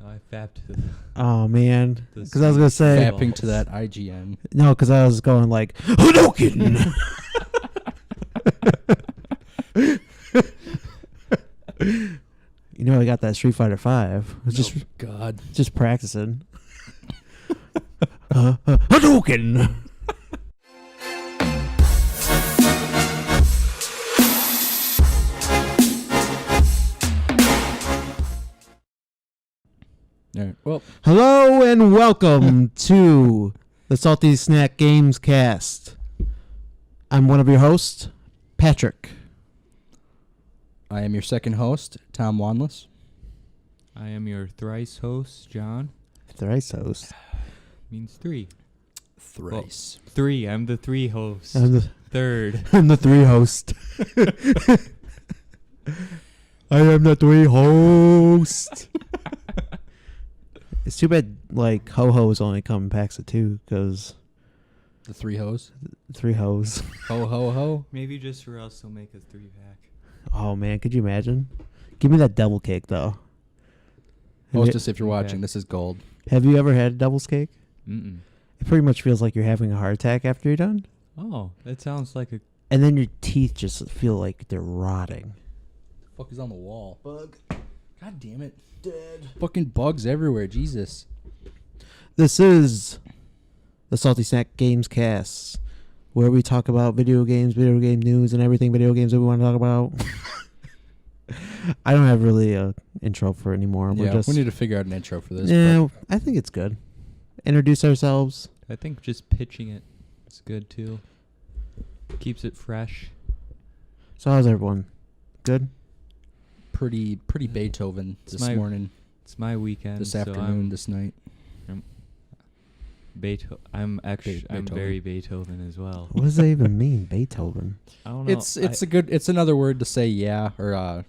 I fapped. Oh man, because I was gonna say fapping to that IGN. No, because I was going like Hadouken. You know, I got that Street Fighter 5. I was just practicing. Hadouken. All right. Well, hello and welcome to the Salty Snack Games Cast. I'm one of your hosts, Patrick. I am your second host, Tom Wanless. I am your thrice host, John. Thrice host means three. Thrice. Well, three. I'm the three host. I'm the third. I'm the three host. I am the three host. It's too bad, like, ho-hos only come in packs of two, because... The three hoes? Three hoes. Ho, ho, ho. Maybe just for us, they'll make a 3-pack. Oh, man, could you imagine? Give me that devil cake, though. Hostess, if you're watching, this is gold. Have you ever had a devil's cake? Mm-mm. It pretty much feels like you're having a heart attack after you're done. Oh, that sounds like a... And then your teeth just feel like they're rotting. The fuck is on the wall? Bug. God damn it. Dead. Fucking bugs everywhere, Jesus. This is the Salty Snack Games Cast, where we talk about video games, video game news, and everything video games that we want to talk about. I don't have really a intro for it anymore. Yeah, we need to figure out an intro for this. Yeah, I think it's good. Introduce ourselves. I think just pitching it is good, too. Keeps it fresh. So how's everyone? Good? Pretty Beethoven this morning. It's my weekend. This afternoon, this night. I'm Beethoven. very Beethoven as well. What does that even mean, Beethoven? I don't know. It's another word to say yeah, or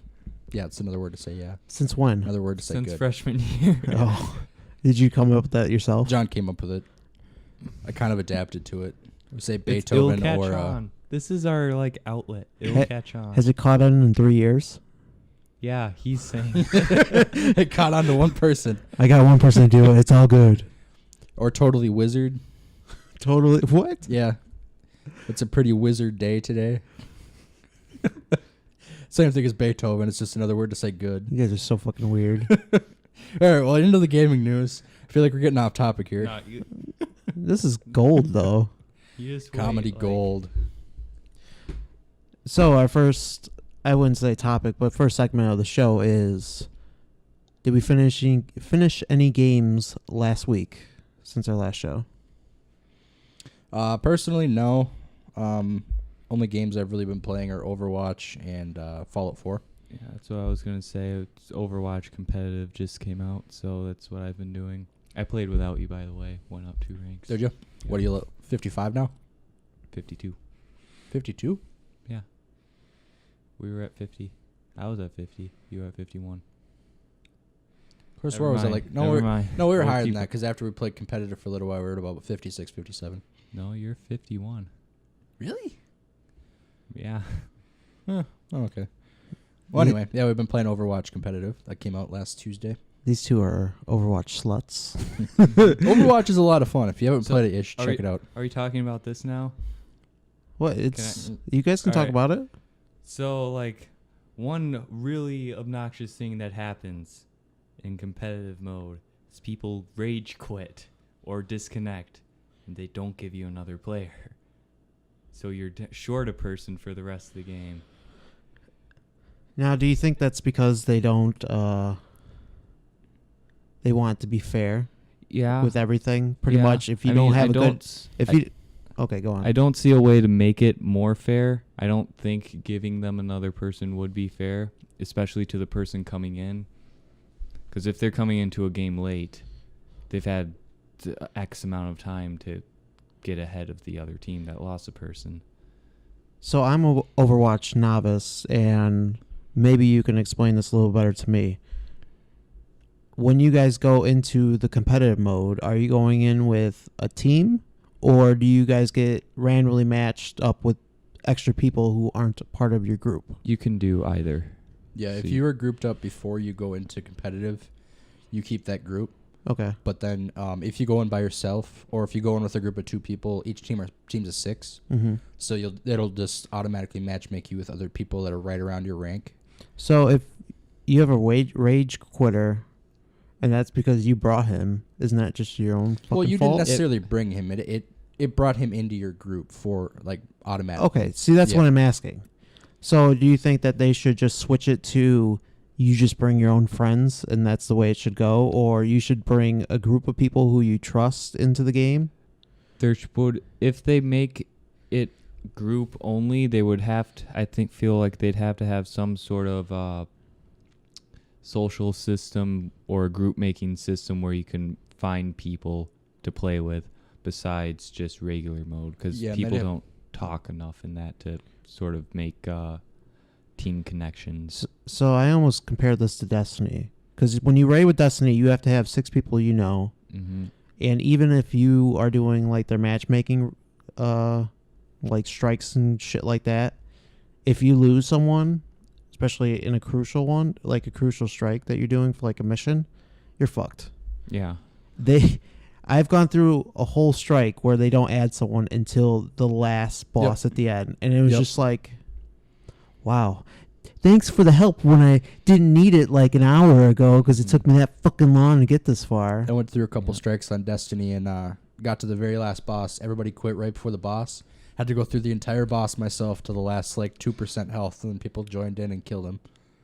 it's another word to say yeah. Since when? Another word to say Since good. freshman year. Oh, did you come up with that yourself? John came up with it. I kind of adapted to it. We say It'll Beethoven catch or on. This is our outlet. It'll catch on. Has it caught on in 3 years? Yeah, he's saying. It caught on to one person. I got one person to do it. It's all good. Or totally wizard. Totally. What? Yeah. It's a pretty wizard day today. Same thing as Beethoven. It's just another word to say good. You guys are so fucking weird. All right, well, into the gaming news. I feel like we're getting off topic here. No, This is gold, though. you just Comedy wait, gold. So our first, I wouldn't say topic, but first segment of the show is, did we finish any games last week since our last show? Personally, no. Only games I've really been playing are Overwatch and Fallout 4. Yeah, that's what I was going to say. It's Overwatch competitive just came out, so that's what I've been doing. I played without you, by the way. Went up 2 ranks. Did you? Yeah. What are you, 55 now? 52. 52? Yeah. We were at 50. I was at 50. You were at 51. Of course, where was I? Like, no, we were higher than that, because after we played competitive for a little while, we were at about 56, 57. No, you're 51. Really? Yeah. Oh, okay. Well, anyway, yeah, we've been playing Overwatch competitive. That came out last Tuesday. These two are Overwatch sluts. Overwatch is a lot of fun. If you haven't played it, you should check it out. Are we talking about this now? What? You guys can talk about it? So, like, one really obnoxious thing that happens in competitive mode is people rage quit or disconnect, and they don't give you another player. So you're short a person for the rest of the game. Now, do you think that's because they don't, they want it to be fair? Yeah. With everything? Pretty much, if you don't have a good... Okay, go on. I don't see a way to make it more fair. I don't think giving them another person would be fair, especially to the person coming in. Because if they're coming into a game late, they've had X amount of time to get ahead of the other team that lost a person. So I'm an Overwatch novice, and maybe you can explain this a little better to me. When you guys go into the competitive mode, are you going in with a team, or do you guys get randomly matched up with extra people who aren't a part of your group? You can do either. Yeah, if you were grouped up before you go into competitive, you keep that group. Okay. But then if you go in by yourself or if you go in with a group of 2 people, each team's of 6. Mm-hmm. So it'll just automatically match make you with other people that are right around your rank. So if you have a rage quitter, and that's because you brought him, isn't that just your own fucking fault? Well, you didn't necessarily bring him. It brought him into your group for like automatically. Okay, see, that's what I'm asking. So do you think that they should just switch it to you just bring your own friends and that's the way it should go, or you should bring a group of people who you trust into the game? If they make it group only, they would have to, feel like they'd have to have some sort of social system or a group making system where you can find people to play with besides just regular mode, because people don't talk enough in that to sort of make team connections. So I almost compare this to Destiny, because when you raid with Destiny, you have to have 6 people you know. Mm-hmm. And even if you are doing like their matchmaking, like strikes and shit like that, if you lose someone, especially in a crucial one, like a crucial strike that you're doing for like a mission, you're fucked. Yeah. I've gone through a whole strike where they don't add someone until the last boss at the end. And it was just like, wow. Thanks for the help when I didn't need it like an hour ago because it took me that fucking long to get this far. I went through a couple strikes on Destiny and got to the very last boss. Everybody quit right before the boss. Had to go through the entire boss myself to the last like 2% health, and then people joined in and killed him.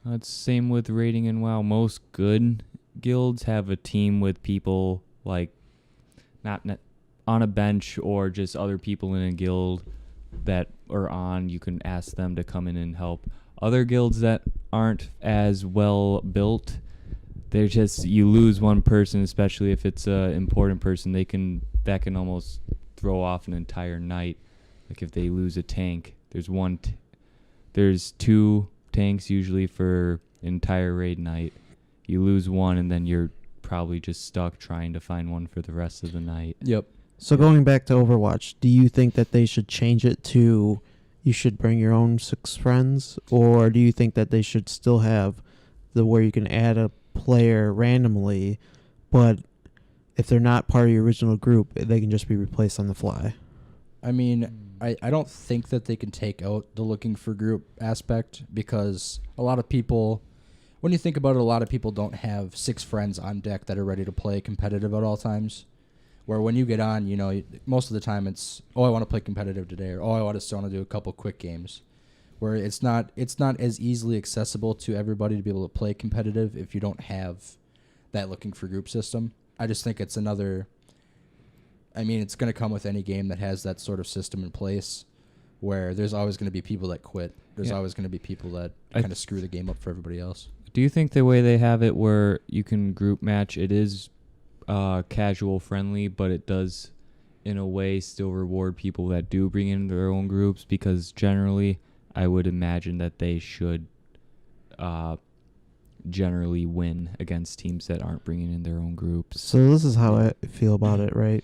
It's same with raiding in WoW. Most good guilds have a team with people like not on a bench or just other people in a guild that are on. You can ask them to come in and help. Other guilds that aren't as well built, they're just, you lose one person, especially if it's a important person, that can almost throw off an entire night. Like if they lose a tank, there's 2 tanks usually for entire raid night. You lose one and then you're probably just stuck trying to find one for the rest of the night. Yep. So going back to Overwatch, do you think that they should change it to you should bring your own 6 friends, or do you think that they should still have where you can add a player randomly, but if they're not part of your original group, they can just be replaced on the fly? I mean, I don't think that they can take out the looking for group aspect, because a lot of people, when you think about it, a lot of people don't have 6 friends on deck that are ready to play competitive at all times. Where when you get on, you know, most of the time it's, I want to play competitive today, or I just want to do a couple quick games. Where it's not as easily accessible to everybody to be able to play competitive if you don't have that looking for group system. I just think it's another, I mean, it's going to come with any game that has that sort of system in place, where there's always going to be people that quit. There's always going to be people that kind of screw the game up for everybody else. Do you think the way they have it where you can group match, it is casual friendly, but it does in a way still reward people that do bring in their own groups? Because generally I would imagine that they should generally win against teams that aren't bringing in their own groups. So this is how I feel about it, right?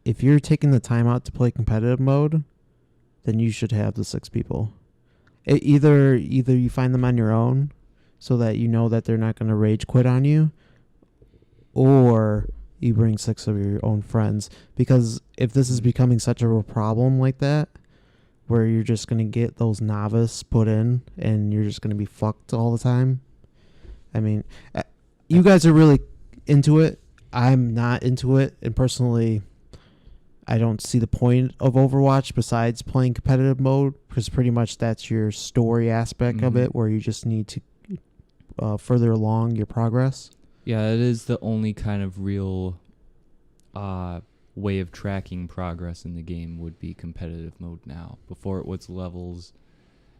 If you're taking the time out to play competitive mode, then you should have the 6 people. Either you find them on your own so that you know that they're not going to rage quit on you, or you bring 6 of your own friends. Because if this is becoming such a problem like that, where you're just going to get those novice put in and you're just going to be fucked all the time. I mean, you guys are really into it. I'm not into it. And personally, I don't see the point of Overwatch besides playing competitive mode, because pretty much that's your story aspect of it, where you just need to further along your progress. Yeah, it is the only kind of real way of tracking progress in the game would be competitive mode now. Before it was levels,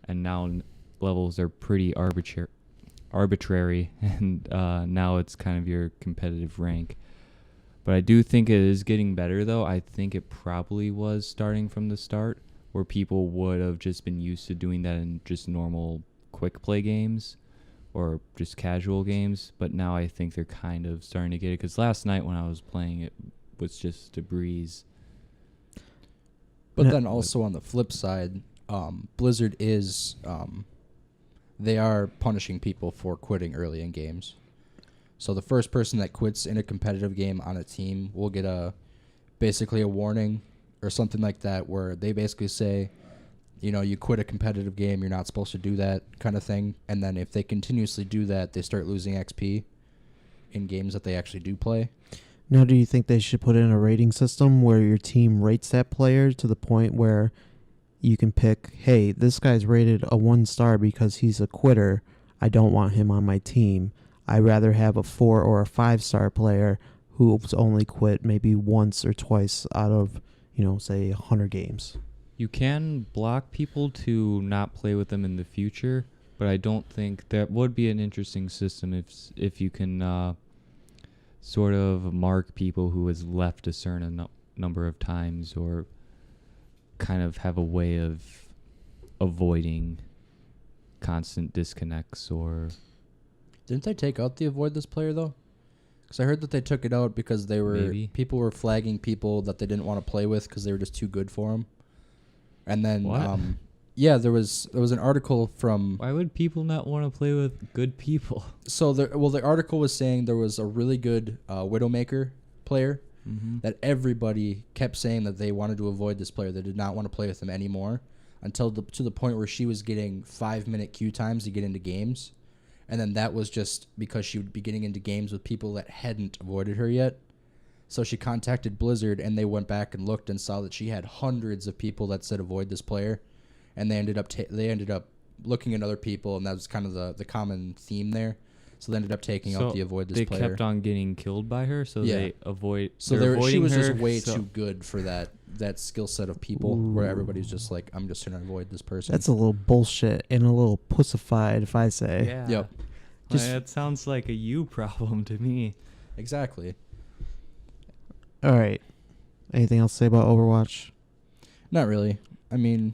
and now levels are pretty arbitrary, and now it's kind of your competitive rank. But I do think it is getting better, though. I think it probably was starting from the start, where people would have just been used to doing that in just normal quick play games or just casual games. But now I think they're kind of starting to get it, because last night when I was playing it was just a breeze. But then also on the flip side, Blizzard is they are punishing people for quitting early in games. So the first person that quits in a competitive game on a team will get basically a warning or something like that, where they basically say, you quit a competitive game, you're not supposed to do that kind of thing. And then if they continuously do that, they start losing XP in games that they actually do play. Now, do you think they should put in a rating system where your team rates that player to the point where you can pick, hey, this guy's rated a 1 star because he's a quitter. I don't want him on my team. I'd rather have a 4 or a 5-star player who's only quit maybe once or twice out of, say 100 games. You can block people to not play with them in the future, but I don't think that would be an interesting system if you can sort of mark people who has left a certain number of times, or kind of have a way of avoiding constant disconnects. Or didn't they take out the avoid this player though? Because I heard that they took it out because people were flagging people that they didn't want to play with because they were just too good for them. And then there was an article from. Why would people not want to play with good people? So the article was saying there was a really good Widowmaker player that everybody kept saying that they wanted to avoid this player. They did not want to play with him anymore until to the point where she was getting 5-minute queue times to get into games. And then that was just because she would be getting into games with people that hadn't avoided her yet. So she contacted Blizzard, and they went back and looked and saw that she had hundreds of people that said avoid this player. And they ended up looking at other people, and that was kind of the common theme there. So they ended up taking out the avoid this player. They kept on getting killed by her, so they avoid. So she was just way too good for that skill set of people. Ooh. Where everybody's just like, I'm just gonna avoid this person. That's a little bullshit and a little pussified, if I say. Yeah. Yep. That sounds like a you problem to me. Exactly. All right. Anything else to say about Overwatch? Not really. I mean,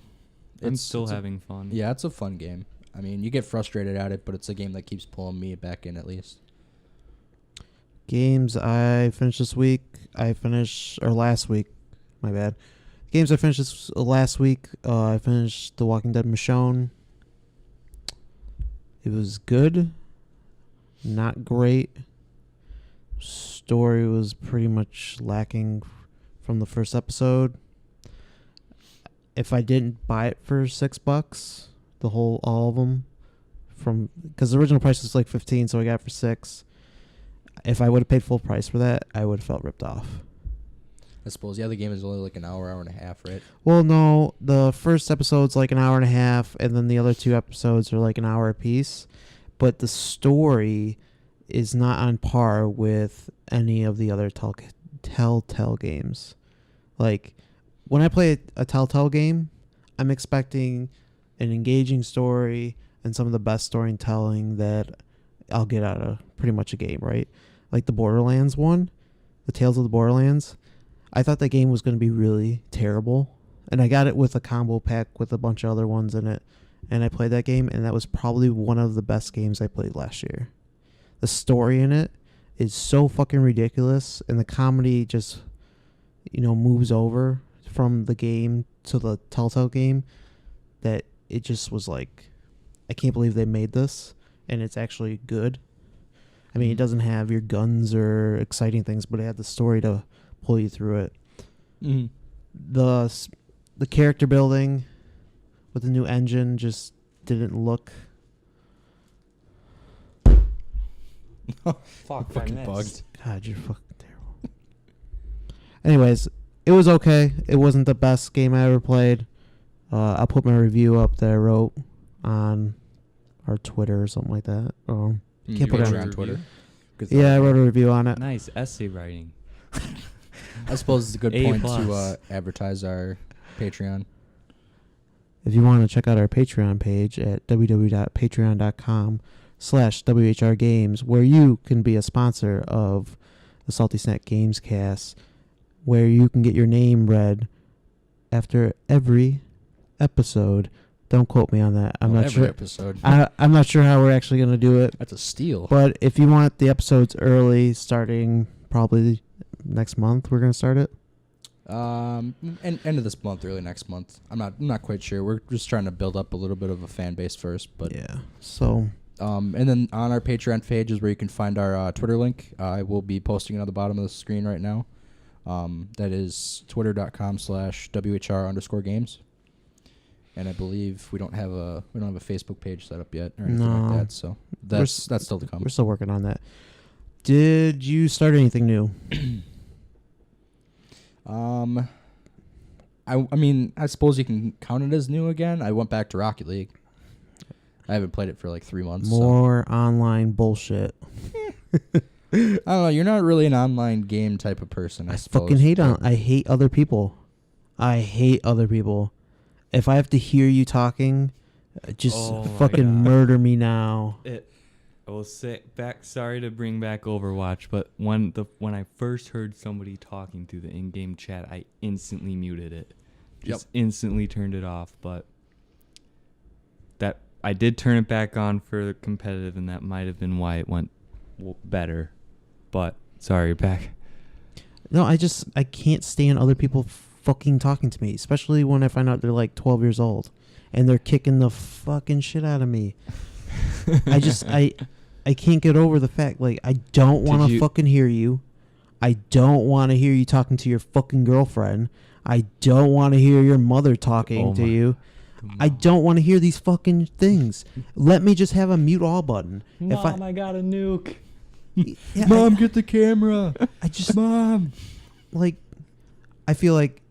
I'm still having fun. Yeah, it's a fun game. I mean, you get frustrated at it, but it's a game that keeps pulling me back in at least. Games I finished this week. Last week. My bad. Games I finished last week. I finished The Walking Dead Michonne. It was good. Not great. Story was pretty much lacking from the first episode. If I didn't buy it for $6, all of them, because the original price was like $15, so I got it for $6. If I would have paid full price for that, I would have felt ripped off. I suppose. Yeah, the game is only like an hour and a half, right? Well, no, the first episode's like an hour and a half, and then the other 2 episodes are like an hour apiece. But the story is not on par with any of the other Telltale games. Like, when I play a Telltale game, I'm expecting an engaging story and some of the best storytelling that I'll get out of pretty much a game, right? Like the Borderlands one, the Tales of the Borderlands. I thought that game was going to be really terrible, and I got it with a combo pack with a bunch of other ones in it, and I played that game, and that was probably one of the best games I played last year. The story in it is so fucking ridiculous, and the comedy just, moves over from the game to the Telltale game, that it just was like, I can't believe they made this, and it's actually good. I mean, it doesn't have your guns or exciting things, but it had the story to pull you through it. Mm-hmm. The character building with the new engine just didn't look. Fuck, fucking bugged. God, you're fucking terrible. Anyways, it was okay. It wasn't the best game I ever played. I'll put my review up that I wrote on our Twitter or something like that. Can't put it on Twitter. Yeah, I wrote a review on it. Nice essay writing. I suppose it's a good point to advertise our Patreon. If you want to check out our Patreon page at www.patreon.com/WHRGames, where you can be a sponsor of the Salty Snack Games Cast, where you can get your name read after every episode. Don't quote me on that. I'm not sure. Episode. I'm not sure how we're actually going to do it. That's a steal. But if you want the episodes early, starting probably next month, we're going to start it. End of this month, early next month. I'm not quite sure. We're just trying to build up a little bit of a fan base first, but yeah. So And then on our Patreon page is where you can find our Twitter link. I will be posting it on the bottom of the screen right now. That is twitter.com/WHR_games. And I believe we don't have a Facebook page set up yet or anything like that. So that's still to come. We're still working on that. Did you start anything new? I mean, I suppose you can count it as new again. I went back to Rocket League. I haven't played it for like 3 months. More online bullshit. I don't know. You're not really an online game type of person, I suppose. Fucking hate I hate other people. I hate other people. If I have to hear you talking, just fucking murder me now. I will say back. Sorry to bring back Overwatch, but when I first heard somebody talking through the in-game chat, I instantly muted it. Just instantly turned it off. But that I did turn it back on for the competitive, and that might have been why it went better. But sorry, back. No, I can't stand other people fucking talking to me, especially when I find out they're like 12 years old and they're kicking the fucking shit out of me. I can't get over the fact, like, I don't want to fucking hear you. I don't want to hear you talking to your fucking girlfriend. I don't want to hear your mother talking to you. I don't want to hear these fucking things. Let me just have a mute all button. Mom, I got a nuke. Yeah, Mom, get the camera. Mom. Like, I feel like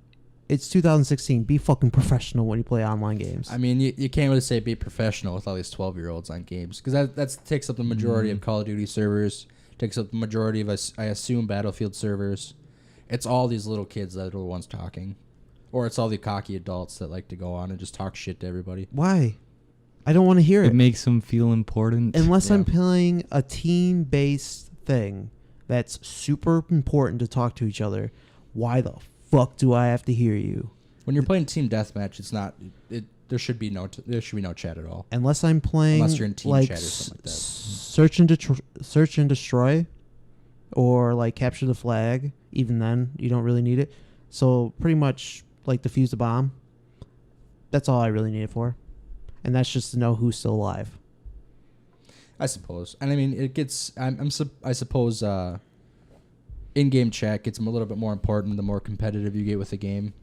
it's 2016. Be fucking professional when you play online games. I mean, you can't really say be professional with all these 12-year-olds on games, because that takes up the majority of Call of Duty servers, takes up the majority of, I assume, Battlefield servers. It's all these little kids that are the ones talking. Or it's all the cocky adults that like to go on and just talk shit to everybody. Why? I don't want to hear it. It makes them feel important. Unless I'm playing a team-based thing that's super important to talk to each other, why the fuck do I have to hear you? When you're playing team deathmatch, it's not. There should be no chat at all. Unless I'm playing, unless you're in team like, chat or something like that. Search and destroy, or like capture the flag. Even then, you don't really need it. So pretty much like defuse the bomb. That's all I really need it for, and that's just to know who's still alive. I suppose, and I mean it gets. I suppose. In-game chat gets a little bit more important the more competitive you get with the game.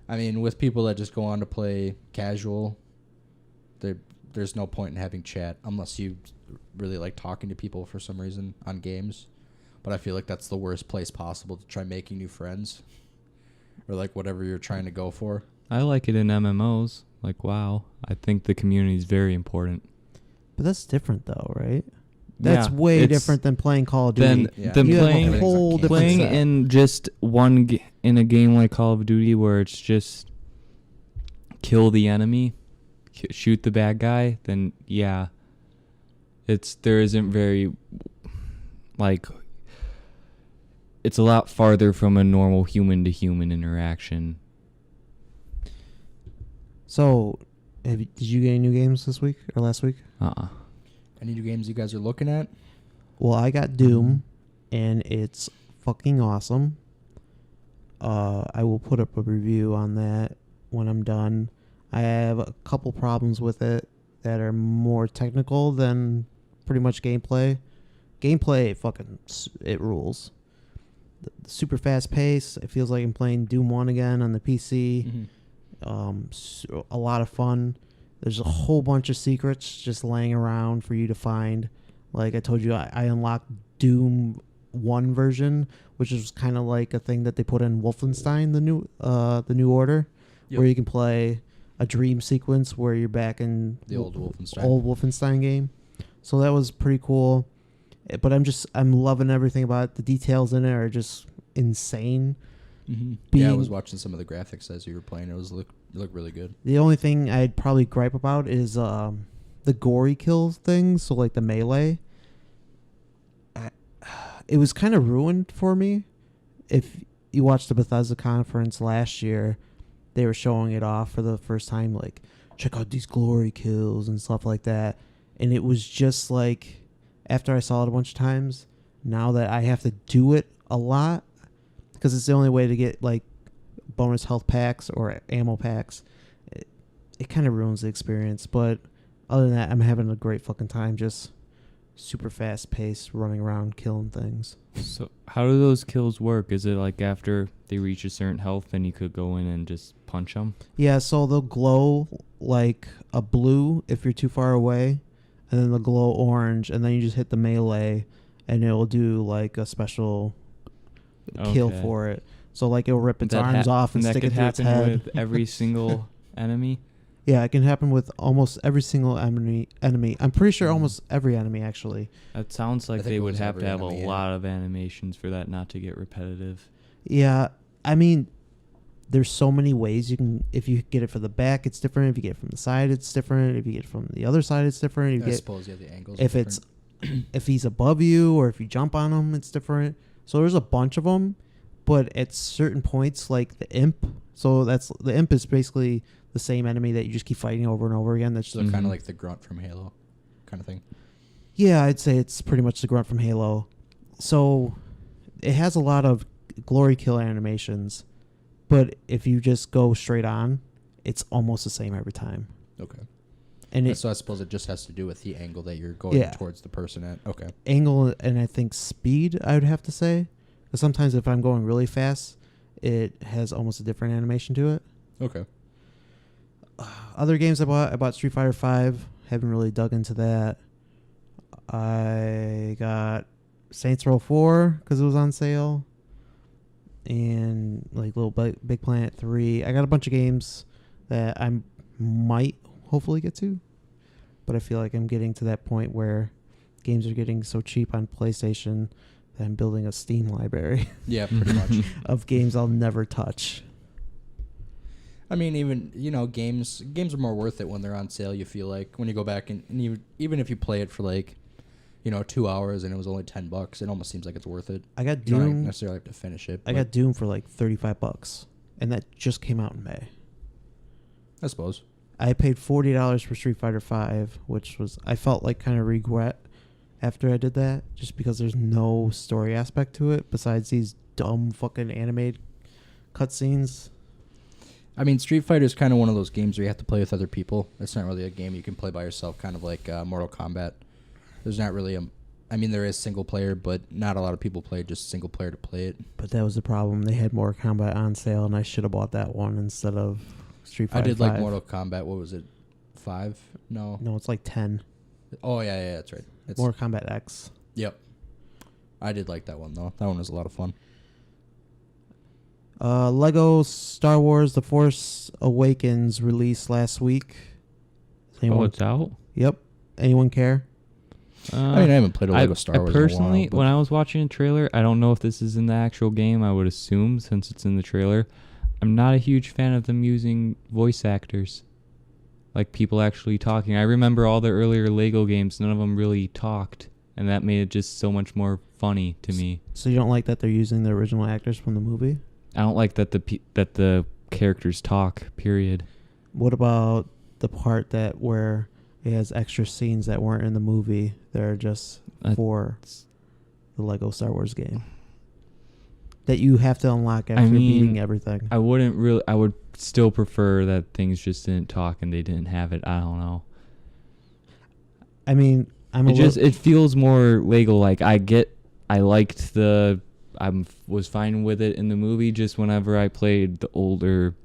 I mean, with people that just go on to play casual, there's no point in having chat unless you really like talking to people for some reason on games. But I feel like that's the worst place possible to try making new friends or like whatever you're trying to go for. I like it in MMOs. Like, WoW. I think the community is very important. But that's different, though, right? That's way different than playing Call of Duty. Than playing in just in a game like Call of Duty where it's just kill the enemy, shoot the bad guy. Then there isn't very like it's a lot farther from a normal human to human interaction. So, did you get any new games this week or last week? Any new games you guys are looking at? Well, I got Doom, and it's fucking awesome. I will put up a review on that when I'm done. I have a couple problems with it that are more technical than pretty much gameplay. Gameplay, it rules. The super fast pace. It feels like I'm playing Doom 1 again on the PC. Mm-hmm. A lot of fun. There's a whole bunch of secrets just laying around for you to find. Like I told you, I unlocked Doom 1 version, which is kind of like a thing that they put in Wolfenstein, the new order, where you can play a dream sequence where you're back in the old Wolfenstein game. So that was pretty cool. But I'm loving everything about it. The details in it are just insane. Mm-hmm. I was watching some of the graphics as you were playing. It looked really good. The only thing I'd probably gripe about is the gory kills things. So like the melee, it was kind of ruined for me. If you watched the Bethesda conference last year, they were showing it off for the first time. Like, check out these glory kills and stuff like that. And it was just like, after I saw it a bunch of times, now that I have to do it a lot, because it's the only way to get like bonus health packs or ammo packs, it kind of ruins the experience. But Other than that, I'm having a great fucking time. Just super fast pace, running around, killing things. So how do those kills work? Is it like after they reach a certain health, then you could go in and just punch them? Yeah, so they'll glow like a blue if you're too far away, and then they'll glow orange, and then you just hit the melee, and it'll do like a special kill Okay. for it. So like it'll rip its That arms off and that stick could it through its happen head. with every single enemy. Yeah, it can happen with almost every single enemy. I'm pretty sure almost every enemy actually. That sounds like think they it would was have every to have enemy, a yeah. lot of animations for that not to get repetitive. Yeah, I mean, there's so many ways you can. If you get it from the back, it's different. If you get it from the side, it's different. If you get it from the other side, it's different. If you I get, suppose the angles. if it's if he's above you or if you jump on him, it's different. So there's a bunch of them, but at certain points, like the imp. So the imp is basically the same enemy that you just keep fighting over and over again. That's so kind of like the grunt from Halo, kind of thing. Yeah, I'd say it's pretty much the grunt from Halo. So it has a lot of glory kill animations, but if you just go straight on, it's almost the same every time. Okay. And So I suppose it just has to do with the angle that you're going Yeah. towards the person at. Okay. angle and I think speed, I would have to say. 'Cause sometimes if I'm going really fast, it has almost a different animation to it. Okay. Other games I bought Street Fighter 5. Haven't really dug into that. I got Saints Row 4 because it was on sale. And like Little Big Planet 3. I got a bunch of games that I might hopefully get to. But I feel like I'm getting to that point where games are getting so cheap on PlayStation that I'm building a Steam library Yeah, pretty much. of games I'll never touch. I mean, even games are more worth it when they're on sale. You feel like when you go back and even if you play it for like, 2 hours and it was only $10, it almost seems like it's worth it. I got You don't Doom. necessarily have to finish it. I got Doom for like $35, and that just came out in May. I suppose. I paid $40 for Street Fighter 5, which was I felt like kind of regret after I did that, just because there's no story aspect to it besides these dumb fucking animated cutscenes. I mean, Street Fighter is kind of one of those games where you have to play with other people. It's not really a game you can play by yourself, kind of like Mortal Kombat. There's not really there is single player, but not a lot of people play just single player to play it. But that was the problem. They had Mortal Kombat on sale, and I should have bought that one instead of Street Fighter I did 5. like Mortal Kombat. What was it? 5? No. No, it's like 10. Oh, yeah, that's right. It's Mortal Kombat X. Yep. I did like that one, though. That one was a lot of fun. Lego Star Wars The Force Awakens released last week. Oh, it's out? Yep. Anyone care? I haven't played a Lego Star Wars personally, in a while, when I was watching a trailer, I don't know if this is in the actual game. I would assume since it's in the trailer. I'm not a huge fan of them using voice actors, like people actually talking. I remember all the earlier Lego games; none of them really talked, and that made it just so much more funny to me. So you don't like that they're using the original actors from the movie? I don't like that the characters talk. Period. What about the part that where it has extra scenes that weren't in the movie? They're just for the Lego Star Wars game that you have to unlock after beating everything. I would still prefer that things just didn't talk and they didn't have it. I don't know. I mean, It feels more Lego like. I was fine with it in the movie. Just whenever I played the older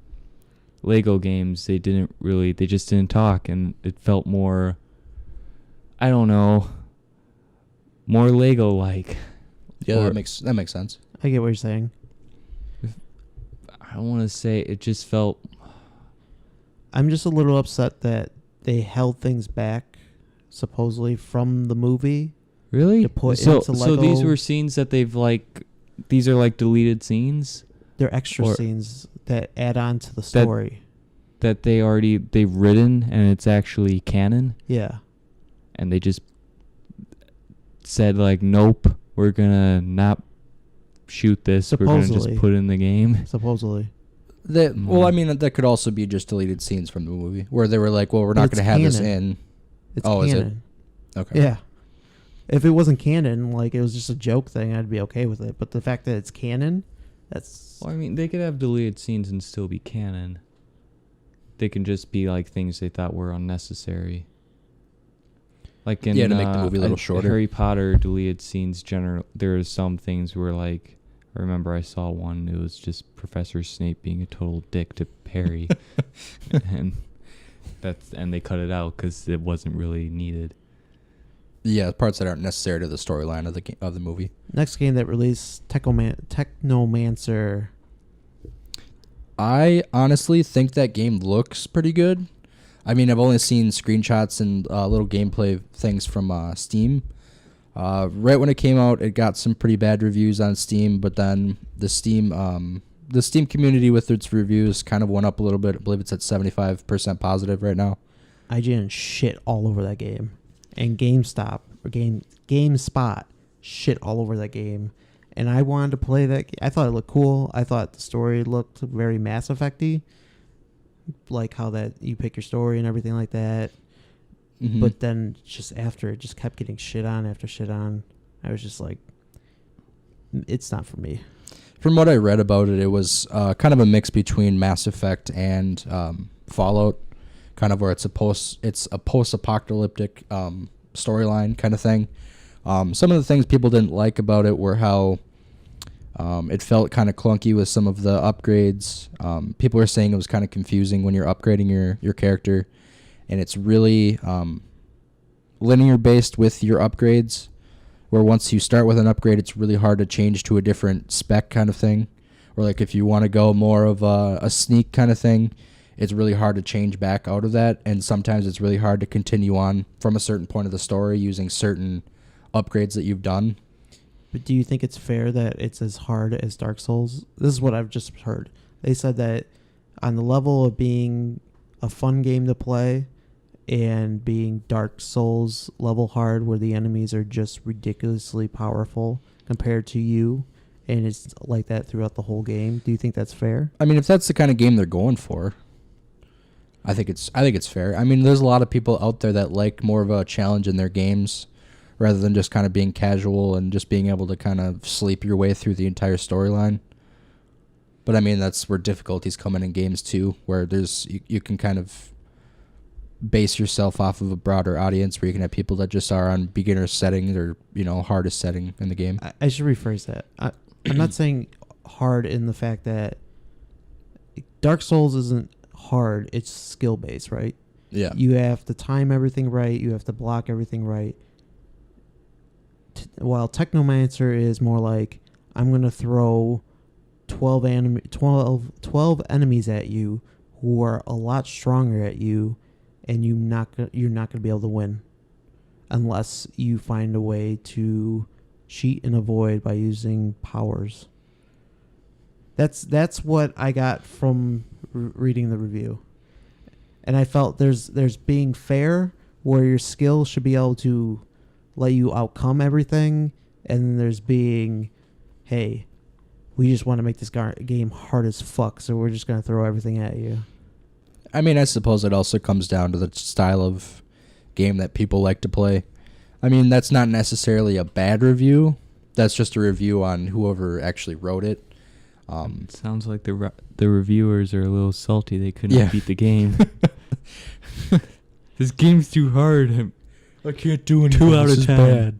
Lego games, they just didn't talk, and it felt more, I don't know, more Lego like. Yeah, that makes sense. I get what you're saying. I don't want to say it just felt. I'm just a little upset that they held things back, supposedly from the movie. Really? To put so into Lego. these were scenes that these are like deleted scenes They're extra scenes that add on to the story. that they've written and it's actually canon, Yeah. and they just said like, nope, we're gonna not shoot this. We're gonna Supposedly. just put it in the game. Supposedly. Well, I mean, that could also be just deleted scenes from the movie where they were like, well, we're not going to have this in. It's Oh, is it? canon. Okay. Yeah. If it wasn't canon, like it was just a joke thing, I'd be okay with it. But the fact that it's canon, that's... Well, I mean, they could have deleted scenes and still be canon. They can just be like things they thought were unnecessary. Like in Yeah, to make the movie a little shorter. Harry Potter deleted scenes, there are some things where like I remember I saw one. It was just Professor Snape being a total dick to Harry, and they cut it out because it wasn't really needed. Yeah, parts that aren't necessary to the storyline of the movie. Next game that released, Technomancer. I honestly think that game looks pretty good. I mean, I've only seen screenshots and little gameplay things from Steam. Right when it came out, it got some pretty bad reviews on Steam, but then the Steam community with its reviews kind of went up a little bit. I believe it's at 75% positive right now. IGN shit all over that game, and GameSpot shit all over that game. And I wanted to play that. I thought it looked cool. I thought the story looked very Mass Effect-y, like how that you pick your story and everything like that. Mm-hmm. But then just after, it just kept getting shit on after shit on. I was just like, it's not for me. From what I read about it, it was kind of a mix between Mass Effect and Fallout, kind of where it's a post-apocalyptic storyline kind of thing. Some of the things people didn't like about it were how it felt kind of clunky with some of the upgrades. People were saying it was kind of confusing when you're upgrading your character, and it's really linear based with your upgrades, where once you start with an upgrade, it's really hard to change to a different spec kind of thing. Or like if you want to go more of a sneak kind of thing, it's really hard to change back out of that, and sometimes it's really hard to continue on from a certain point of the story using certain upgrades that you've done. But do you think it's fair that it's as hard as Dark Souls? This is what I've just heard. They said that on the level of being a fun game to play and being Dark Souls level hard, where the enemies are just ridiculously powerful compared to you, and it's like that throughout the whole game. Do you think that's fair? I mean, if that's the kind of game they're going for, I think it's fair. I mean, there's a lot of people out there that like more of a challenge in their games, rather than just kind of being casual and just being able to kind of sleep your way through the entire storyline. But I mean, that's where difficulties come in games too, where you can kind of base yourself off of a broader audience, where you can have people that just are on beginner settings or, hardest setting in the game. I should rephrase that. I'm not saying hard in the fact that Dark Souls isn't hard, it's skill based, right? Yeah. You have to time everything right, you have to block everything right. While Technomancer is more like, I'm going to throw 12 enemies at you who are a lot stronger at you, and you're not going to be able to win unless you find a way to cheat and avoid by using powers. That's what I got from reading the review. And I felt there's being fair, where your skill should be able to let you outcome everything, and then there's being, hey, we just want to make this game hard as fuck, so we're just going to throw everything at you. I mean, I suppose it also comes down to the style of game that people like to play. I mean, that's not necessarily a bad review. That's just a review on whoever actually wrote it. It sounds like the reviewers are a little salty. They couldn't beat the game. This game's too hard. I can't do anything. 2 out of 10.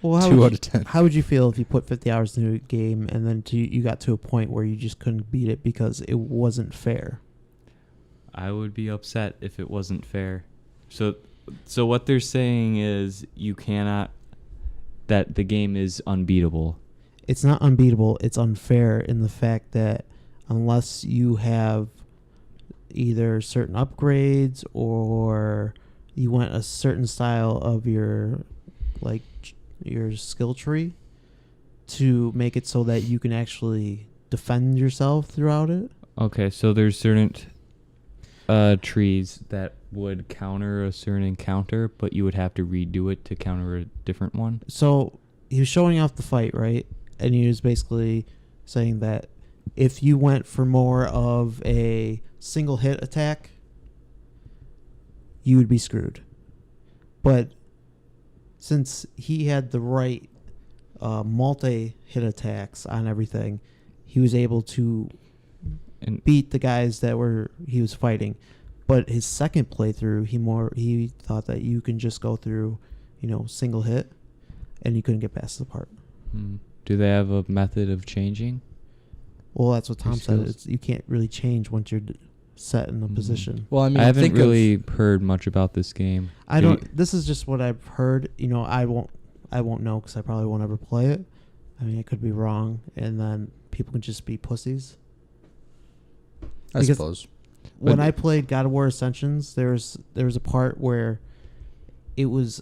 Well, 2 out of 10. How would you feel if you put 50 hours into a game and then you got to a point where you just couldn't beat it because it wasn't fair? I would be upset if it wasn't fair. So what they're saying is that the game is unbeatable. It's not unbeatable. It's unfair in the fact that unless you have either certain upgrades or you want a certain style of your skill tree to make it so that you can actually defend yourself throughout it. Okay, so there's certain trees that would counter a certain encounter, but you would have to redo it to counter a different one. So he was showing off the fight, right? And he was basically saying that if you went for more of a single hit attack, you would be screwed. But since he had the right multi-hit attacks on everything, he was able to beat the guys that he was fighting. But his second playthrough, he thought that you can just go through, single hit, and you couldn't get past the part. Do they have a method of changing? Well, that's what Tom said. skills? You can't really change once you're set in a position. Well, I mean, I haven't think really heard much about this game. I don't. This is just what I've heard. I won't know because I probably won't ever play it. I mean, I could be wrong, and then people can just be pussies. I because suppose. When But- I played God of War Ascensions, there was a part where it was.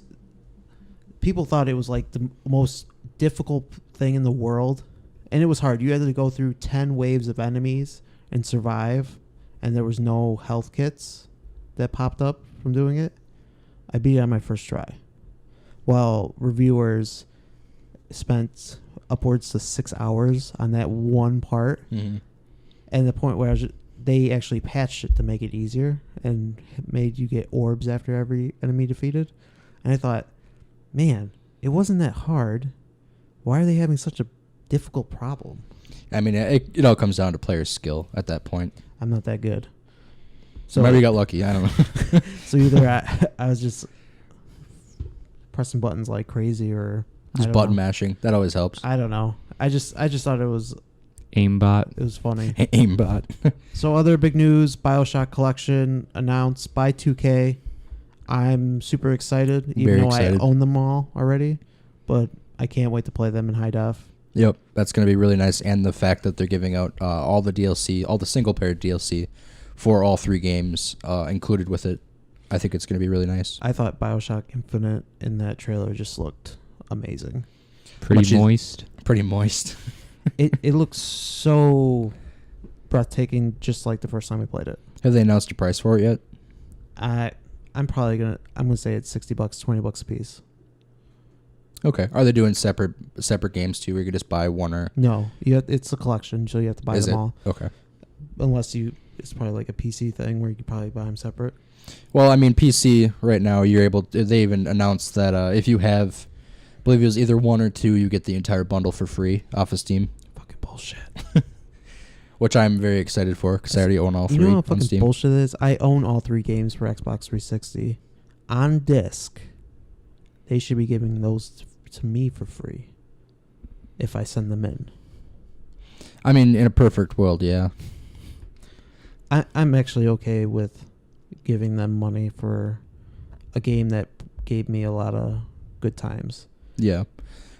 People thought it was like the most difficult thing in the world, and it was hard. You had to go through 10 waves of enemies and survive, and there was no health kits that popped up from doing it. I beat it on my first try, while reviewers spent upwards to 6 hours on that one part, Mm-hmm. and the point where they actually patched it to make it easier and made you get orbs after every enemy defeated. And I thought, man, it wasn't that hard. Why are they having such a difficult problem? I mean, it all comes down to player skill at that point. I'm not that good. So maybe you got lucky. I don't know. So either I was just pressing buttons like crazy, or I Just don't button know. mashing. That always helps. I don't know. I just thought it was Aimbot. funny. Aimbot. So other big news: BioShock Collection announced by 2K. I'm super excited, even Very though excited. I own them all already, but I can't wait to play them in high def. Yep, that's going to be really nice. And the fact that they're giving out all the DLC, all the single-player DLC for all 3 games included with it, I think it's going to be really nice. I thought BioShock Infinite in that trailer just looked amazing. Pretty moist. Pretty moist. It looks so breathtaking, just like the first time we played it. Have they announced a price for it yet? I'm gonna say it's $60, $20 a piece. Okay. Are they doing separate games too, where you could just buy one or? No, it's a collection, so you have to buy Is them it? all. Okay. Unless it's probably like a PC thing where you could probably buy them separate. Well, I mean, PC right now, you're able to, they even announced that if you have, I believe it was either 1 or 2, you get the entire bundle for free off of Steam, Fucking bullshit. which I'm very excited for because I already own all 3 You know how on fucking Steam. bullshit it is? I own all 3 games for Xbox 360 on disc. They should be giving those to me for free if I send them in. I mean, in a perfect world, yeah. I'm actually okay with giving them money for a game that gave me a lot of good times. Yeah.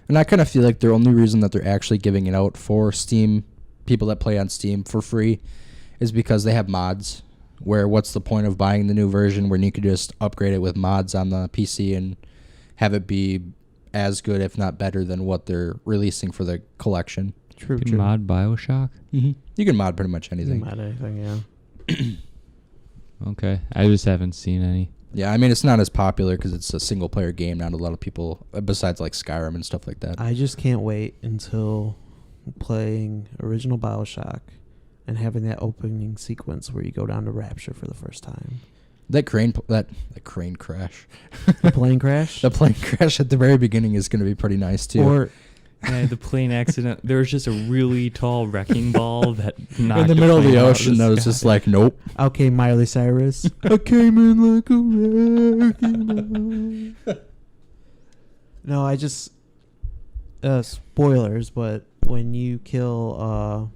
And I kind of feel like the only reason that they're actually giving it out for Steam, people that play on Steam for free, is because they have mods. Where what's the point of buying the new version when you could just upgrade it with mods on the PC and have it be as good, if not better, than what they're releasing for the collection? True, Can true. mod BioShock? Mm-hmm. You can mod pretty much You can anything. mod anything, yeah. Okay. I just haven't seen any. Yeah, I mean, it's not as popular because it's a single-player game. Not a lot of people, besides like Skyrim and stuff like that. I just can't wait until playing original BioShock and having that opening sequence where you go down to Rapture for the first time. That crane crash. The plane crash? The plane crash at the very beginning is going to be pretty nice too. Or Yeah, the plane accident. There was just a really tall wrecking ball that knocked in the middle of plane the out ocean, that was sky. just like, nope. okay, Miley Cyrus. I came in like a wrecking ball. No, I just spoilers, but when you kill God,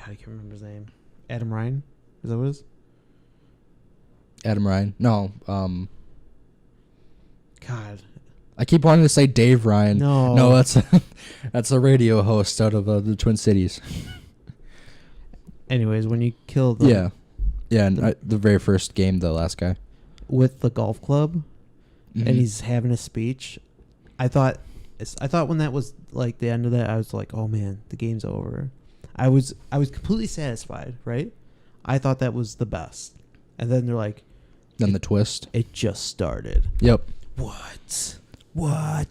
I can't remember his name. Adam Ryan? Is that what it is? Adam Ryan. No, God. I keep wanting to say Dave Ryan. No. That's a radio host out of the Twin Cities. Anyways, when you kill the Yeah, and the very first game, the last guy. with the golf club Mhm. and he's having a speech, I thought when that was like the end of that, I was like, oh man, the game's over. I was completely satisfied, right? I thought that was the best. And then they're like, Then the twist. it just started. Yep. What? I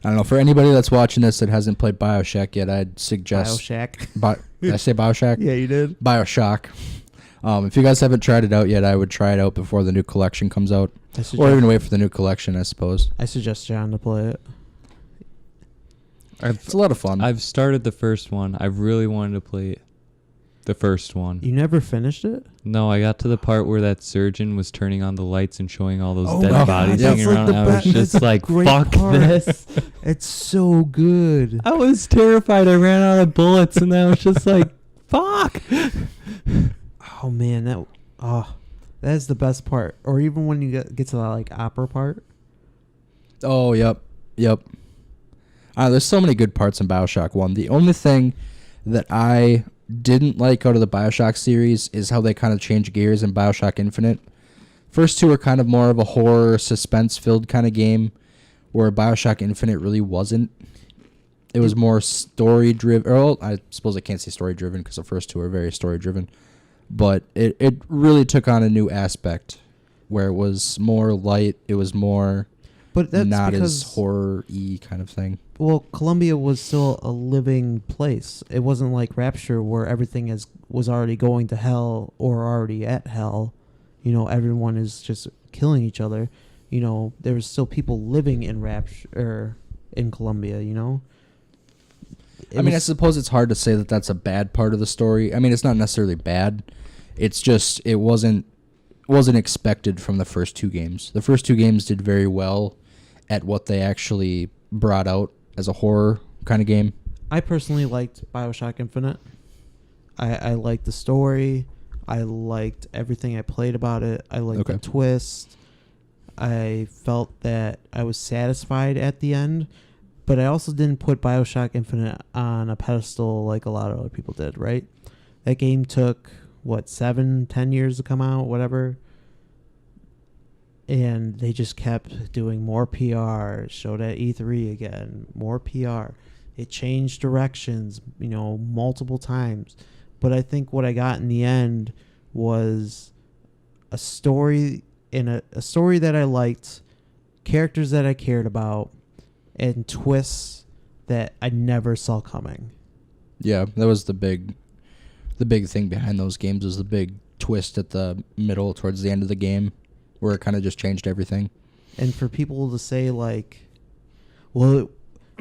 don't know. For anybody that's watching this that hasn't played BioShock yet, I'd suggest. BioShock. Did I say BioShock? Yeah, you did. BioShock. If you guys haven't tried it out yet, I would try it out before the new collection comes out. I Or even wait for the new collection, I suppose. suggest John to play it. It's a lot of fun. I've started the first one. I've really wanted to play it. The first one. You never finished it? No, I got to the part where that surgeon was turning on the lights and showing all those Oh dead my bodies God, hanging that's around. like the I was best- just that's a like, great fuck part. this. It's so good. I was terrified. I ran out of bullets, and I was just like, fuck. Oh man, that is the best part. Or even when you get to the like opera part. Oh, yep. There's so many good parts in BioShock 1. The only thing that I didn't like out of the BioShock series is how they kind of changed gears in BioShock Infinite. First two are kind of more of a horror, suspense-filled kind of game, where BioShock Infinite really wasn't. It was more story-driven. Well, I suppose I can't say story-driven because the first two are very story-driven. But it really took on a new aspect where it was more light. It was more But that's not because, as horror-y kind of thing. well, Columbia was still a living place. It wasn't like Rapture where everything was already going to hell or already at hell. You know, everyone is just killing each other. You know, there was still people living in Rapture or in Columbia, you know? I suppose it's hard to say that that's a bad part of the story. I mean, it's not necessarily bad. It's just it wasn't expected from the first two games. The first two games did very well at what they actually brought out as a horror kind of game. I personally liked BioShock Infinite. I liked the story. I liked everything I played about it. I liked the twist. I felt that I was satisfied at the end, but I also didn't put BioShock Infinite on a pedestal like a lot of other people did, right? That game took, 7-10 years to come out, whatever. And they just kept doing more PR, showed at E3 again, more PR. It changed directions, multiple times. But I think what I got in the end was a story a story that I liked, characters that I cared about, and twists that I never saw coming. Yeah, that was the big thing behind those games, was the big twist at the middle towards the end of the game where it kind of just changed everything. And for people to say like, well,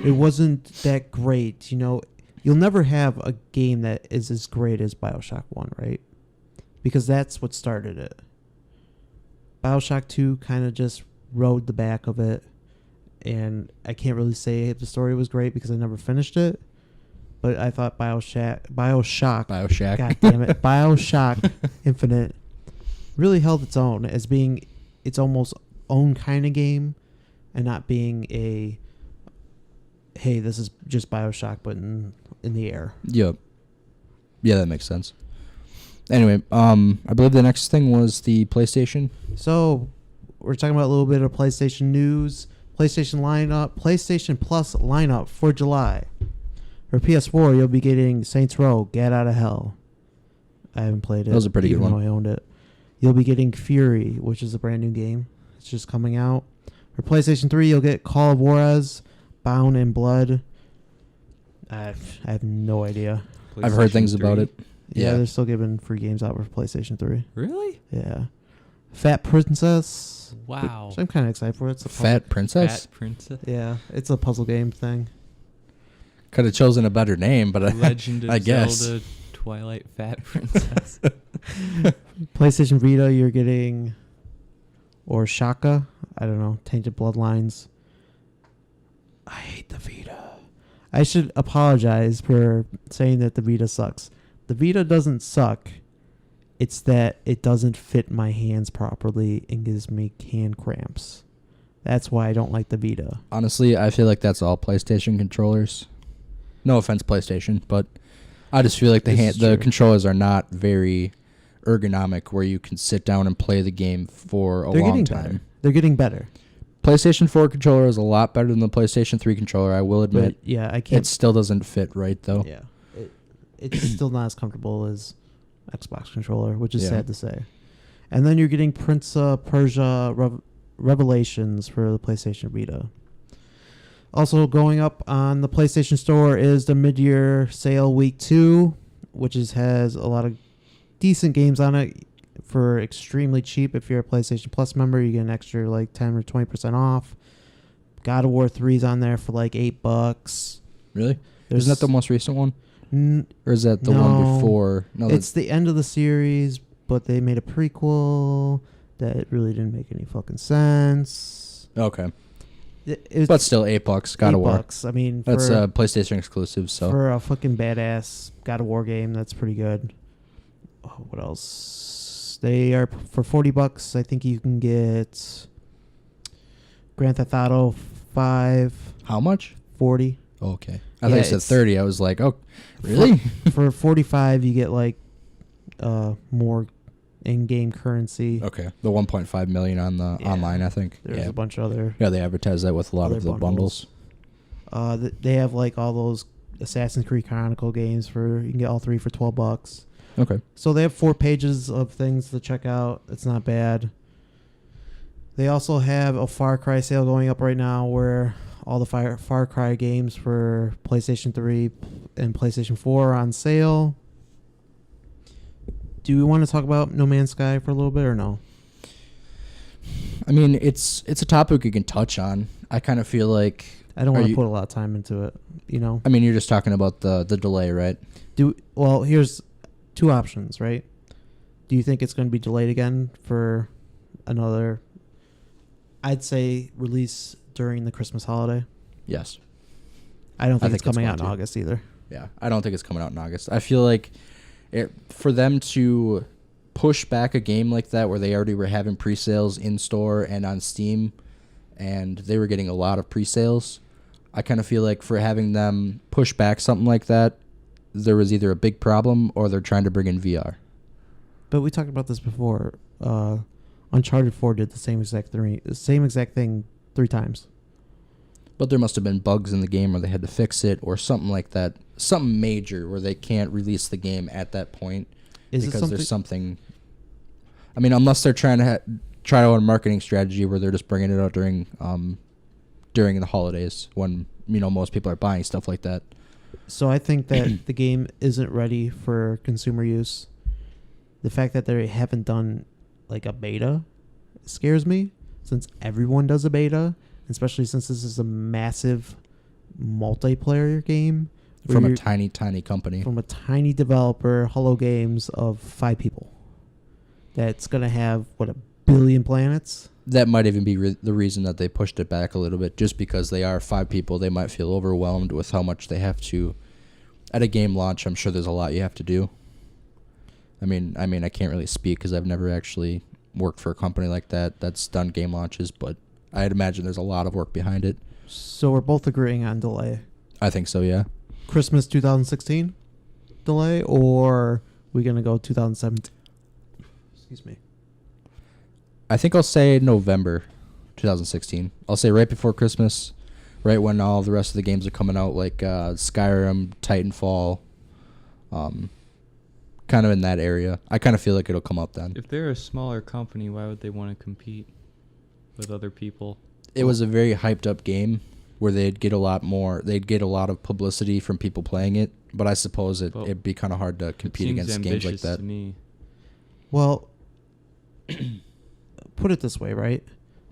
it wasn't that great, you'll never have a game that is as great as BioShock 1, right? Because that's what started it. BioShock 2 kind of just rode the back of it. And I can't really say if the story was great because I never finished it. But I thought BioShock. God damn it. BioShock Infinite really held its own as being its almost own kind of game and not being a, hey, this is just BioShock but in the air. Yep. Yeah, that makes sense. Anyway, I believe the next thing was the PlayStation. So we're talking about a little bit of PlayStation news. PlayStation lineup, PlayStation Plus lineup for July. For PS4, you'll be getting Saints Row, Get Out of Hell. I haven't played it. That was a pretty good one. Even though I owned it. You'll be getting Fury, which is a brand new game. It's just coming out. For PlayStation 3, you'll get Call of Juarez, Bound in Blood. I have no idea. I've heard things about it. Yeah, they're still giving free games out for PlayStation 3. Really? Yeah. Fat Princess. Wow. Which I'm kind of excited for. It's a Fat Princess? Fat Princess? Yeah, it's a puzzle game thing. Could have chosen a better name, but Legend of I guess. Zelda Twilight Fat Princess. PlayStation Vita, you're getting, or Shaka, I don't know, Tainted Bloodlines. I hate the Vita. I should apologize for saying that the Vita sucks. The Vita doesn't suck. It's that it doesn't fit my hands properly and gives me hand cramps. That's why I don't like the Vita. Honestly, I feel like that's all PlayStation controllers. No offense, PlayStation, but I just feel like the controllers are not very ergonomic where you can sit down and play the game for a long time. Better. They're getting better. PlayStation 4 controller is a lot better than the PlayStation 3 controller, I will admit. But yeah, I can't. It still doesn't fit right, though. Yeah. It's still not as comfortable as Xbox controller, which is sad to say. And then you're getting Prince of Persia Revelations for the PlayStation Vita. Also going up on the PlayStation Store is the mid-year sale week 2, which has a lot of decent games on it for extremely cheap. If you're a PlayStation Plus member, you get an extra like 10 or 20% off. God of War 3 is on there for like $8. Really? Isn't that the most recent one? Or is that the No. one before? No, It's the end of the series, but they made a prequel that really didn't make any fucking sense. okay. It's But still, $8. God of War. $8. I mean, That's for, a PlayStation exclusive. So for a fucking badass God of War game, that's pretty good. Oh, what else? They are for $40. I think you can get Grand Theft Auto 5, how much? 40. Okay. I Yeah, thought you said it's- 30. I was like, oh, really? For 45, you get like more in-game currency. Okay. The 1.5 million on the Yeah. online, I think. There's Yeah. a bunch of other. Yeah, they advertise that with a lot other of the bundles. They have like all those Assassin's Creed Chronicle games for you can get all 3 for $12. Okay. So they have 4 pages of things to check out. It's not bad. They also have a Far Cry sale going up right now where all the Far Cry games for PlayStation 3 and PlayStation 4 are on sale. Do we want to talk about No Man's Sky for a little bit or no? I mean, it's a topic you can touch on. I kind of feel like I don't Are want to you- put a lot of time into it, you know? I mean, you're just talking about the delay, right? Well, here's 2 options, right? Do you think it's going to be delayed again for another, I'd say, release during the Christmas holiday? Yes. I don't think think it's coming it's out in going to. August either. Yeah. I don't think it's coming out in August. I feel like for them to push back a game like that where they already were having pre-sales in store and on Steam and they were getting a lot of pre-sales, I kind of feel like for having them push back something like that, there was either a big problem or they're trying to bring in VR. But we talked about this before. Uncharted 4 did the same exact thing 3 times. But there must have been bugs in the game or they had to fix it or something like that. Something major where they can't release the game at that point because there's something. I mean, unless they're trying to try out a marketing strategy where they're just bringing it out during the holidays when most people are buying stuff like that. So I think that the game isn't ready for consumer use. The fact that they haven't done like a beta scares me, since everyone does a beta, especially since this is a massive multiplayer game From a you're- tiny company. from a tiny developer, Hollow Games, of 5 people. That's gonna have 1 billion planets. That might even be the reason that they pushed it back a little bit, just because they are 5 people. They might feel overwhelmed with how much they have to. At a game launch, I'm sure there's a lot you have to do. I mean, I can't really speak because I've never actually worked for a company like that that's done game launches, but I'd imagine there's a lot of work behind it. So we're both agreeing on delay. I think so, yeah. Christmas 2016 delay, or we gonna go 2017? Excuse me. I think I'll say November 2016. I'll say right before Christmas, right when all the rest of the games are coming out, like Skyrim, Titanfall, kind of in that area. I kind of feel like it'll come out then. If they're a smaller company, why would they want to compete with other people? It was a very hyped up game where they'd get a lot of publicity from people playing it, but I suppose it'd be kind of hard to compete Seems against games like ambitious that. to me. Well, put it this way, right?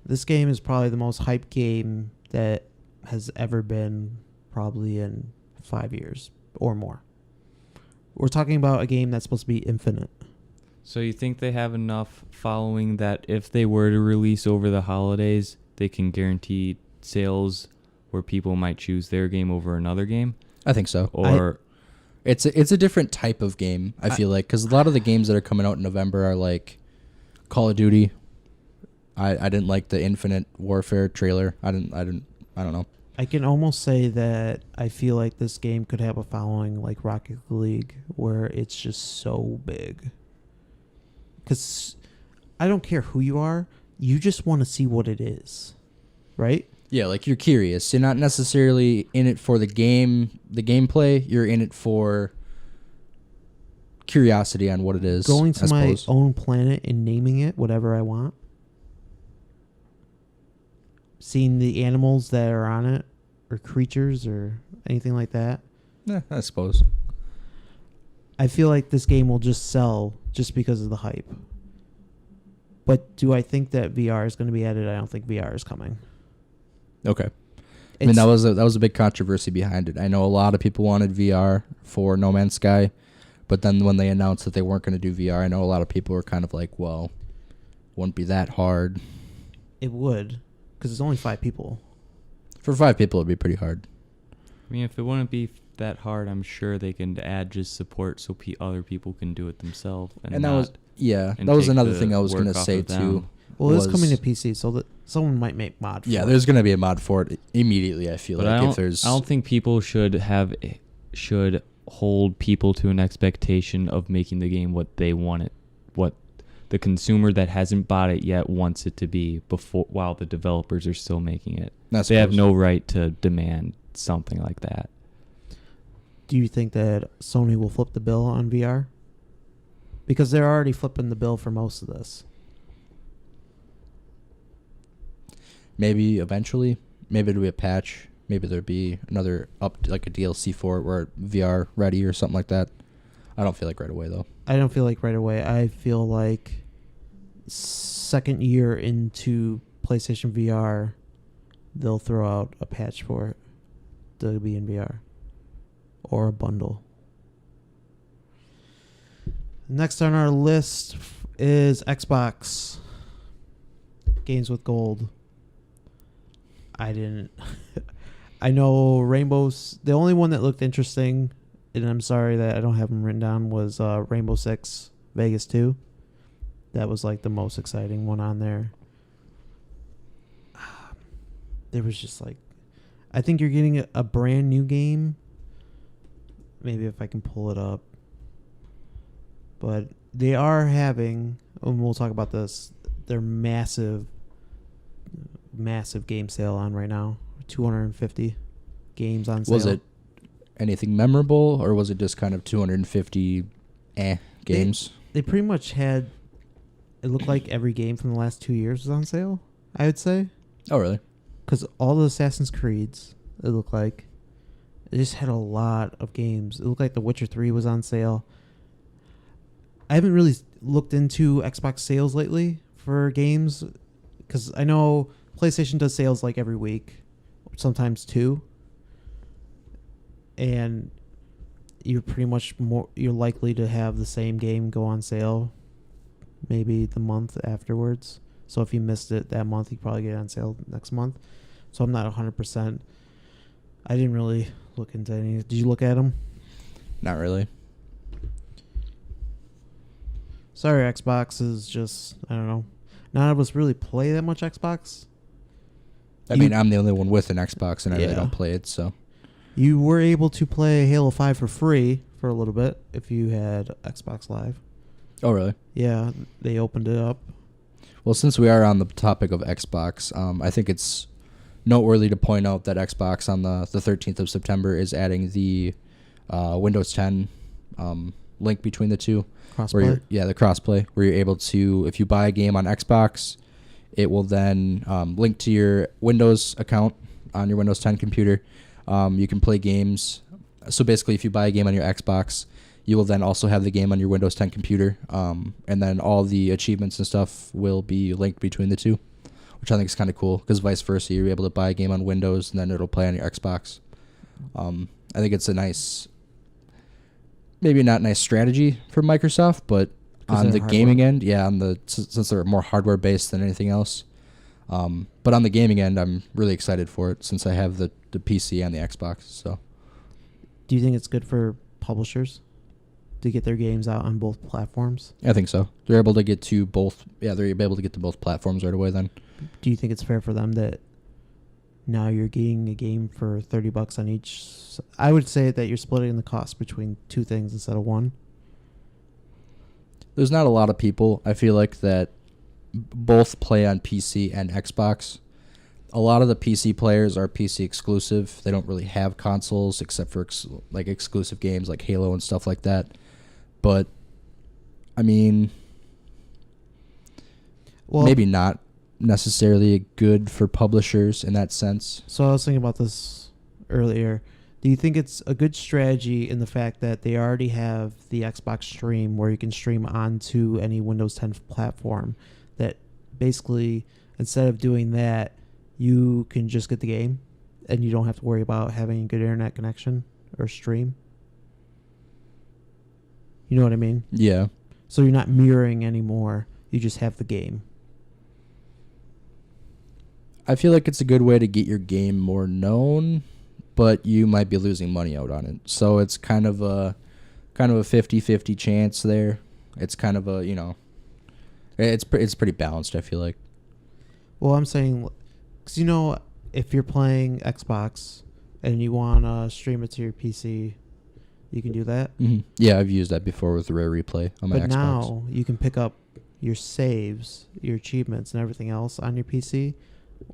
This game is probably the most hyped game that has ever been, probably in 5 years or more. We're talking about a game that's supposed to be infinite. So you think they have enough following that if they were to release over the holidays, they can guarantee sales where people might choose their game over another game? I think so. Or It's a different type of game, I feel like, because a lot of the games that are coming out in November are like Call of Duty. I didn't like the Infinite Warfare trailer. I don't know. I can almost say that I feel like this game could have a following like Rocket League, where it's just so big. Because I don't care who you are, you just want to see what it is, right? Yeah, like you're curious. You're not necessarily in it for the gameplay. You're in it for curiosity on what it is. Going to I my suppose. own planet and naming it whatever I want. Seeing the animals that are on it, or creatures, or anything like that. Yeah, I suppose. I feel like this game will just sell just because of the hype. But do I think that VR is going to be added? I don't think VR is coming. Okay. I mean, that was a big controversy behind it. I know a lot of people wanted VR for No Man's Sky, but then when they announced that they weren't going to do VR, I know a lot of people were kind of like, well, wouldn't be that hard. It would, because it's only 5 people. For 5 people, it'd be pretty hard. I mean, if it wouldn't be that hard, I'm sure they can add just support so other people can do it themselves. And that was another thing I was going to say too. Well, it's coming to PC, so that someone might make mod for it. Yeah, there's going to be a mod for it immediately, I feel But like. I don't think people should hold people to an expectation of making the game what they want it, what the consumer that hasn't bought it yet wants it to be while the developers are still making it. They have no right to demand something like that. Do you think that Sony will flip the bill on VR? Because they're already flipping the bill for most of this. Maybe eventually. Maybe it'll be a patch. Maybe there'll be another like a DLC for it where VR ready or something like that. I don't feel like right away, though. I don't feel like right away. I feel like second year into PlayStation VR, they'll throw out a patch for it to be in VR. Or a bundle. Next on our list is Xbox. Games with Gold. I know Rainbow's... The only one that looked interesting, and I'm sorry that I don't have them written down, was Rainbow Six Vegas 2. That was like the most exciting one on there. There was just like... I think you're getting a brand new game. Maybe if I can pull it up. But they are having, and we'll talk about this, their massive game sale on right now. 250 games on sale. Was it anything memorable, or was it just kind of 250 games? They pretty much had, it looked like every game from the last 2 years was on sale, I would say. Oh, really? Because all the Assassin's Creeds, it looked like. It just had a lot of games. It looked like The Witcher 3 was on sale. I haven't really looked into Xbox sales lately for games because I know PlayStation does sales like every week, sometimes 2. And you're pretty much you're likely to have the same game go on sale maybe the month afterwards. So if you missed it that month, you probably get it on sale next month. So I'm not 100%. I didn't really look into any. Did you look at them? Not really. Sorry, Xbox is just, I don't know. None of us really play that much Xbox. I mean, I'm the only one with an Xbox, and I really don't play it, so. You were able to play Halo 5 for free for a little bit if you had Xbox Live. Oh, really? Yeah, they opened it up. Well, since we are on the topic of Xbox, I think it's noteworthy to point out that Xbox on the 13th of September is adding the Windows 10 link between the two. Crossplay? The crossplay, where you're able to, if you buy a game on Xbox, it will then link to your Windows account on your Windows 10 computer. You can play games. So basically, if you buy a game on your Xbox, you will then also have the game on your Windows 10 computer. And then all the achievements and stuff will be linked between the two, which I think is kind of cool, because vice versa, you're able to buy a game on Windows and then it'll play on your Xbox. I think it's a nice, maybe not nice strategy for Microsoft, but on the gaming end, since they're more hardware based than anything else. But on the gaming end, I'm really excited for it since I have the PC and the Xbox. So, do you think it's good for publishers to get their games out on both platforms? I think so. They're able to get to both. Yeah, they're able to get to both platforms right away. Then, do you think it's fair for them that now you're getting a game for $30 on each? I would say that you're splitting the cost between two things instead of one. There's not a lot of people, I feel like, that both play on PC and Xbox. A lot of the PC players are PC exclusive. They don't really have consoles except for exclusive games like Halo and stuff like that. But, I mean, maybe not necessarily good for publishers in that sense. So I was thinking about this earlier. Do you think it's a good strategy in the fact that they already have the Xbox Stream where you can stream onto any Windows 10 platform, that basically instead of doing that, you can just get the game and you don't have to worry about having a good internet connection or stream. You know what I mean? Yeah. So you're not mirroring anymore. You just have the game. I feel like it's a good way to get your game more known, but you might be losing money out on it. So it's kind of a 50-50 chance there. It's kind of a, it's pretty balanced, I feel like. Well, I'm saying, because if you're playing Xbox and you want to stream it to your PC, you can do that. Mm-hmm. Yeah, I've used that before with Rare Replay on my Xbox. But now you can pick up your saves, your achievements, and everything else on your PC,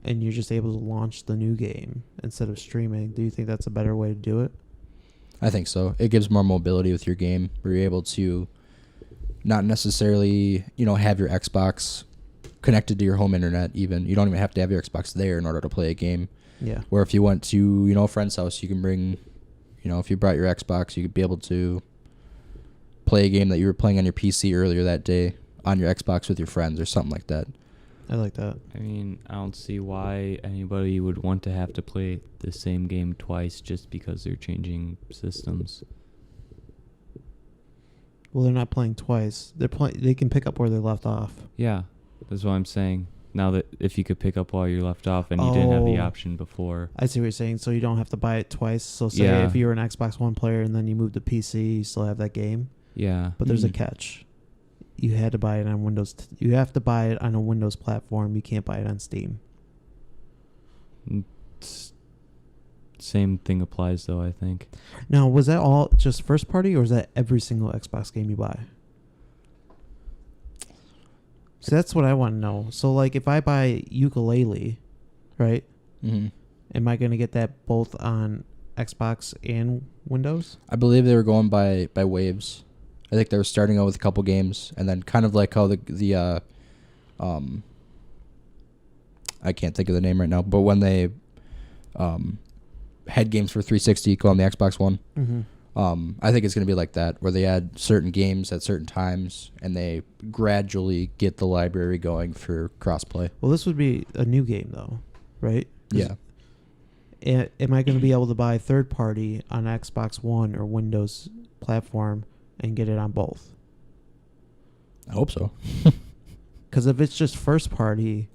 and you're just able to launch the new game instead of streaming. Do you think that's a better way to do it? I think so. It gives more mobility with your game, where you're able to not necessarily, have your Xbox connected to your home internet even. You don't even have to have your Xbox there in order to play a game. Yeah. Where if you went to, a friend's house, you can bring, if you brought your Xbox, you could be able to play a game that you were playing on your PC earlier that day on your Xbox with your friends or something like that. I like that. I mean, I don't see why anybody would want to have to play the same game twice just because they're changing systems. Well, they're not playing twice. They can pick up where they left off. Yeah, that's what I'm saying. Now that if you could pick up while you're left off and you didn't have the option before. I see what you're saying. So you don't have to buy it twice. So say Yeah. if you're an Xbox One player and then you move to PC, you still have that game. Yeah. But there's a Mhm. catch. You had to buy it on Windows. You have to buy it on a Windows platform. You can't buy it on Steam. Same thing applies though, I think. Now, was that all just first party, or is that every single Xbox game you buy? So that's what I want to know. So, like, if I buy Ukulele, right? Mm-hmm. Am I going to get that both on Xbox and Windows? I believe they were going by waves. I think they were starting out with a couple games, and then kind of like how the I can't think of the name right now, but when they had games for 360 go on the Xbox One, I think it's going to be like that, where they add certain games at certain times, and they gradually get the library going for crossplay. Well, this would be a new game, though, right? Yeah. Am I going to be able to buy third party on Xbox One or Windows platform and get it on both? I hope so. Because if it's just first party,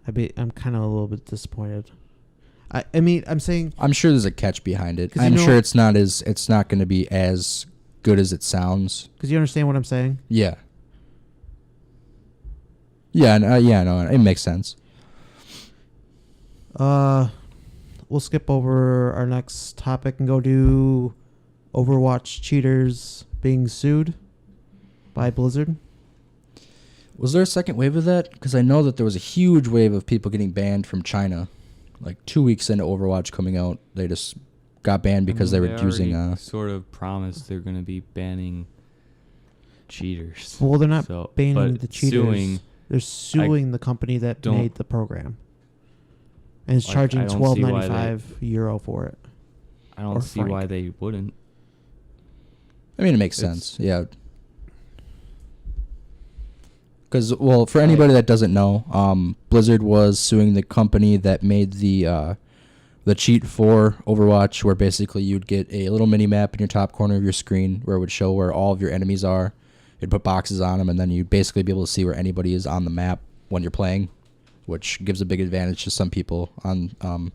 I'm kind of a little bit disappointed. I mean, I'm saying, I'm sure there's a catch behind it. 'Cause I'm sure it's not going to be as good as it sounds. because you understand what I'm saying. Yeah. Yeah, no, it makes sense. We'll skip over our next topic and go to Overwatch cheaters being sued by Blizzard. Was there a second wave of that? Because I know that there was a huge wave of people getting banned from China. Like 2 weeks into Overwatch coming out, they just got banned because they were using... sort of promised they're going to be banning cheaters. Well, they're not So, banning but the cheaters. suing, They're suing the company that don't- made the program. And it's Like, charging I don't see why €12.95 for it. I or don't see franc. why they wouldn't. I mean, it makes It's- sense. Yeah. Because, well, for anybody that doesn't know, Blizzard was suing the company that made the cheat for Overwatch, where basically you'd get a little mini map in your top corner of your screen where it would show where all of your enemies are. It'd put boxes on them, and then you'd basically be able to see where anybody is on the map when you're playing, which gives a big advantage to some people on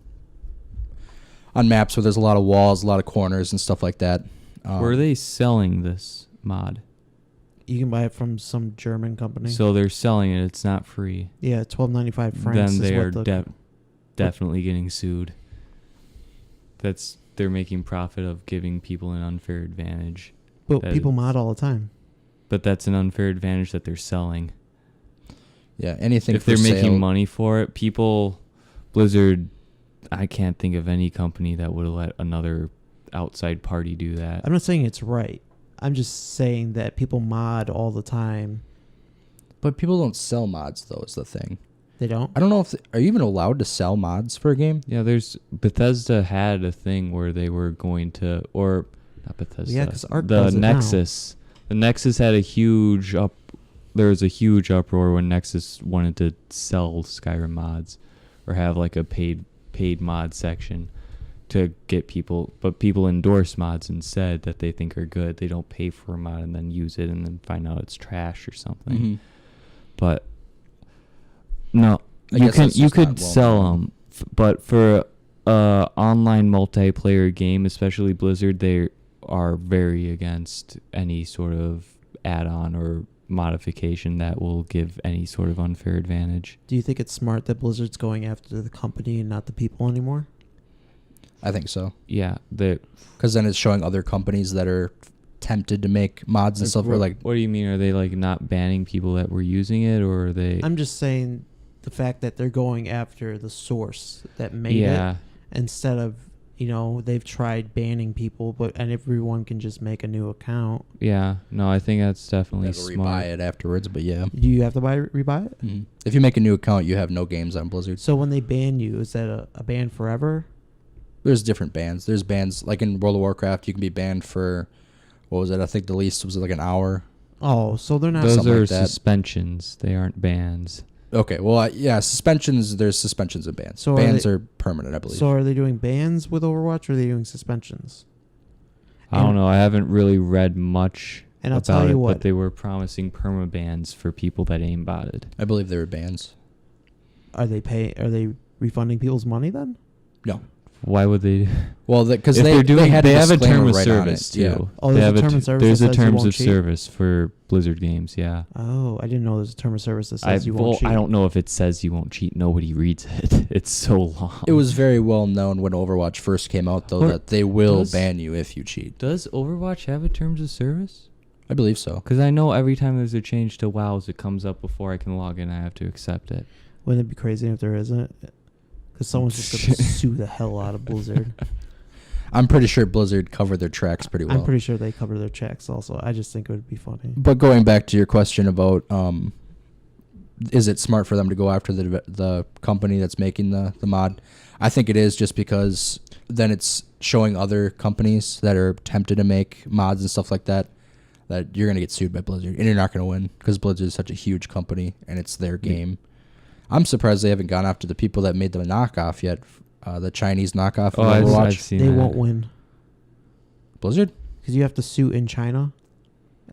maps where there's a lot of walls, a lot of corners, and stuff like that. Were they selling this mod? You can buy it from some German company. So they're selling it. It's not free. Yeah, $12.95 francs. Then is they what are the definitely getting sued. They're making profit of giving people an unfair advantage. But that people is- mod all the time. But that's an unfair advantage that they're selling. Yeah, anything If for they're sale. making money for it, Blizzard, I can't think of any company that would let another outside party do that. I'm not saying it's right. I'm just saying that people mod all the time. But people don't sell mods, though, is the thing. They don't? I don't know if... Are you even allowed to sell mods for a game? Yeah, Bethesda had a thing where they were going to, or not Bethesda. Yeah, 'cause Arc the does it now. Nexus. The Nexus had there was a huge uproar when Nexus wanted to sell Skyrim mods or have like a paid paid mod section to get people, but people endorse mods instead that they think are good. They don't pay for a mod and then use it and then find out it's trash or something. Mm-hmm. But no, I you guess can that's you just could not well sell known. them, but for a online multiplayer game, especially Blizzard, they are very against any sort of add-on or modification that will give any sort of unfair advantage. Do you think it's smart that Blizzard's going after the company and not the people anymore? I think so. Yeah, the Because then it's showing other companies that are tempted to make mods and stuff. Or like, what do you mean? Are they like not banning people that were using it, or are they? I'm just saying the fact that they're going after the source that made yeah, it instead of, they've tried banning people, and everyone can just make a new account. yeah. No, I think that's definitely you have to smart. rebuy it afterwards. But yeah, Do you have to rebuy it? mm-hmm. If you make a new account, you have no games on Blizzard. So when they ban you, is that a ban forever? There's different bans. There's bans like in World of Warcraft. You can be banned for, what was it? I think the least was like an hour. Oh, so they're not. Those something are like that. suspensions. They aren't bans. Okay, well, yeah, suspensions. There's suspensions and bans. So Bans are permanent, I believe. So are they doing bans with Overwatch, or are they doing suspensions? I don't know. I haven't really read much And I'll about tell it, you what. but they were promising permabans for people that aimbotted. I believe there were bans. Are they refunding people's money then? No. Why would they? Well, because If they they're doing, they had they a have a term disclaimer of right on service it. Yeah. too. Oh, They there's have a term of service There's that a says you terms won't of cheat? service for Blizzard games. Yeah. Oh, I didn't know there's a term of service that says you well, won't cheat. I don't know if it says you won't cheat. Nobody reads it. It's so long. It was very well known when Overwatch first came out, though, What that they will does- ban you if you cheat. Does Overwatch have a terms of service? I believe so. Because I know every time there's a change to WoWs, it comes up before I can log in. I have to accept it. Wouldn't it be crazy if there isn't? Because someone's just going to sue the hell out of Blizzard. I'm pretty sure Blizzard covered their tracks pretty well. I'm pretty sure they cover their checks also. I just think it would be funny. But going back to your question about, is it smart for them to go after the company that's making the mod? I think it is, just because then it's showing other companies that are tempted to make mods and stuff like that you're going to get sued by Blizzard, and you're not going to win because Blizzard is such a huge company and it's their game. I'm surprised they haven't gone after the people that made the knockoff yet, the Chinese knockoff of I've Overwatch. seen They that. won't win. Blizzard? Because you have to sue in China.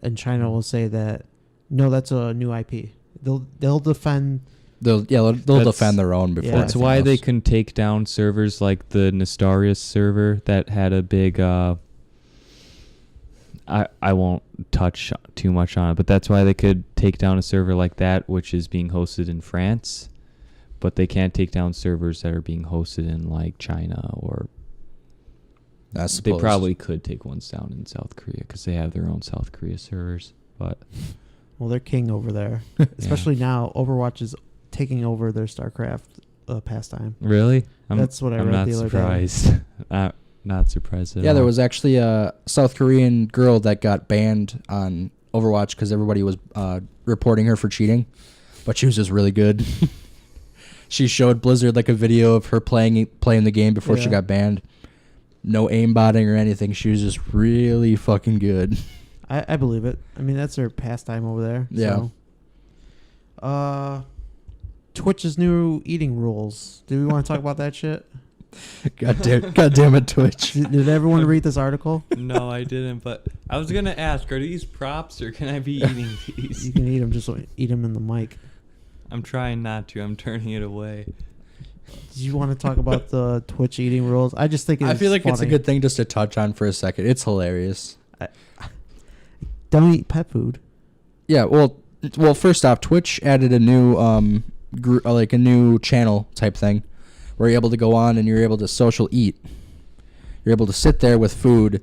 And China will say that, no, that's a new IP. They'll defend. They'll That's- defend their own before. Yeah. That's anything why they else. can take down servers like the Nestarius server that had a big. I won't touch too much on it, but that's why they could take down a server like that, which is being hosted in France, but they can't take down servers that are being hosted in like China, or I they suppose. probably could take ones down in South Korea because they have their own South Korea servers. But Well, they're king over there. Especially now, Overwatch is taking over their StarCraft pastime. really, That's what I I'm read not the other day. surprised. Not surprised at all. Yeah, there was actually a South Korean girl that got banned on Overwatch because everybody was reporting her for cheating, but she was just really good. She showed Blizzard like a video of her playing the game before she Yeah. got banned. No aimbotting or anything. She was just really fucking good. I believe it. I mean, that's their pastime over there. Yeah. So. Twitch's new eating rules. Do we want to talk about that shit? God damn it, Twitch. Did everyone read this article? No, I didn't. But I was gonna ask: are these props, or can I be eating these? You can eat them. Just eat them in the mic. I'm trying not to. I'm turning it away. Do you want to talk about the Twitch eating rules? I just think it's I feel like it's a funny. good thing just to touch on for a second. It's hilarious. Don't eat pet food. Yeah, well, first off, Twitch added a new a new channel type thing where you're able to go on and you're able to social eat. You're able to sit there with food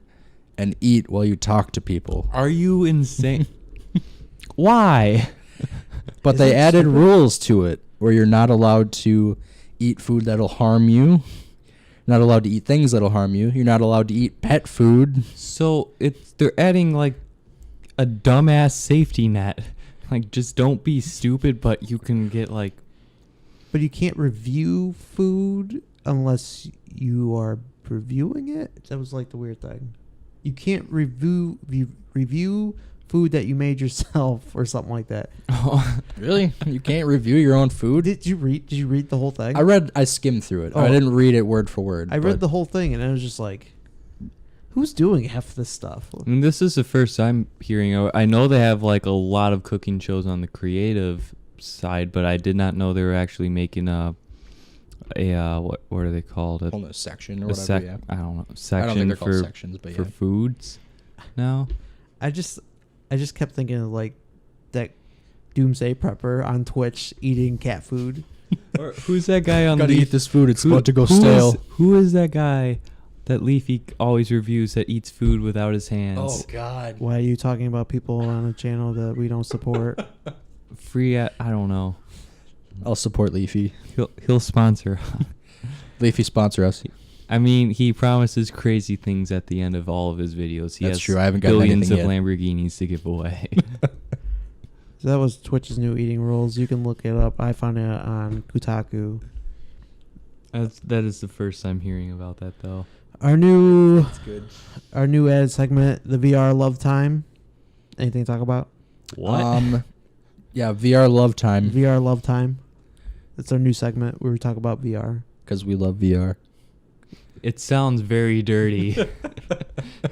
and eat while you talk to people. Are you insane? Why? But Is they that added stupid? rules to it where you're not allowed to eat food that'll harm you. You're not allowed to eat things that'll harm you. You're not allowed to eat pet food. So they're adding like a dumbass safety net. Like, just don't be stupid, but you can get like. But you can't review food unless you are reviewing it. That was like the weird thing. You can't review food that you made yourself or something like that. Really? You can't review your own food? Did you read the whole thing? I skimmed through it. Oh. I didn't read it word for word. I read the whole thing, and I was just like, who's doing half this stuff? And this is the first time hearing. I know they have like a lot of cooking shows on the creative side, but I did not know they were actually making a what are they called? a section or whatever. Yeah. I don't know. I don't think Section they're called for sections, but for yeah. foods. Now I just kept thinking of like that Doomsday Prepper on Twitch eating cat food. or who's that guy on Gotta Leaf? eat this food. It's about to go who stale. Who is that guy that Leafy always reviews that eats food without his hands? Oh God. Why are you talking about people on a channel that we don't support? I don't know. I'll support Leafy. He'll sponsor. Leafy, sponsor us. I mean, he promises crazy things at the end of all of his videos. He That's has true. I haven't gotten billions of anything yet. Lamborghinis to give away. So that was Twitch's new eating rules. You can look it up. I found it on Kotaku. That is the first time hearing about that, though. Our new good. added segment, the VR Love Time. Anything to talk about? What? Yeah, VR love time VR Love Time. It's our new segment where we talk about VR. because we love VR. It sounds very dirty.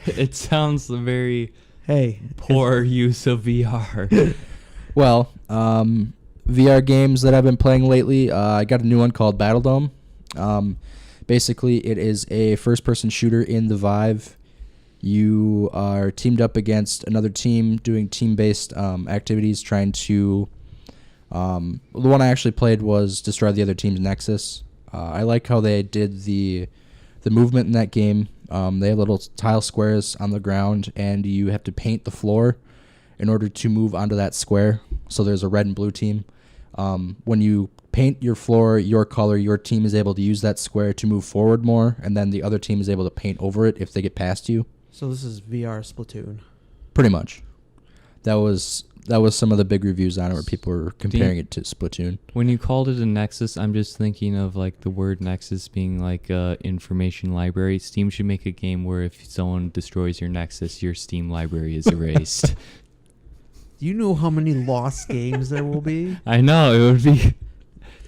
It sounds very Hey, poor use of VR. Well, VR games that I've been playing lately, I got a new one called Battle Dome. Basically, it is a first-person shooter in the Vive. You are teamed up against another team doing team-based activities, trying to... the one I actually played was destroy the other team's Nexus. I like how they did the movement in that game. They have little tile squares on the ground, and you have to paint the floor in order to move onto that square. So there's a red and blue team. When you paint your floor your color, your team is able to use that square to move forward more, and then the other team is able to paint over it if they get past you. so this is VR Splatoon. Pretty much. That was some of the big reviews on it where people were comparing it to Splatoon. When you called it a Nexus, I'm just thinking of like the word Nexus being like a information library. Steam should make a game where if someone destroys your Nexus, your Steam library is erased. Do you know how many lost games there will be? I know, it would be...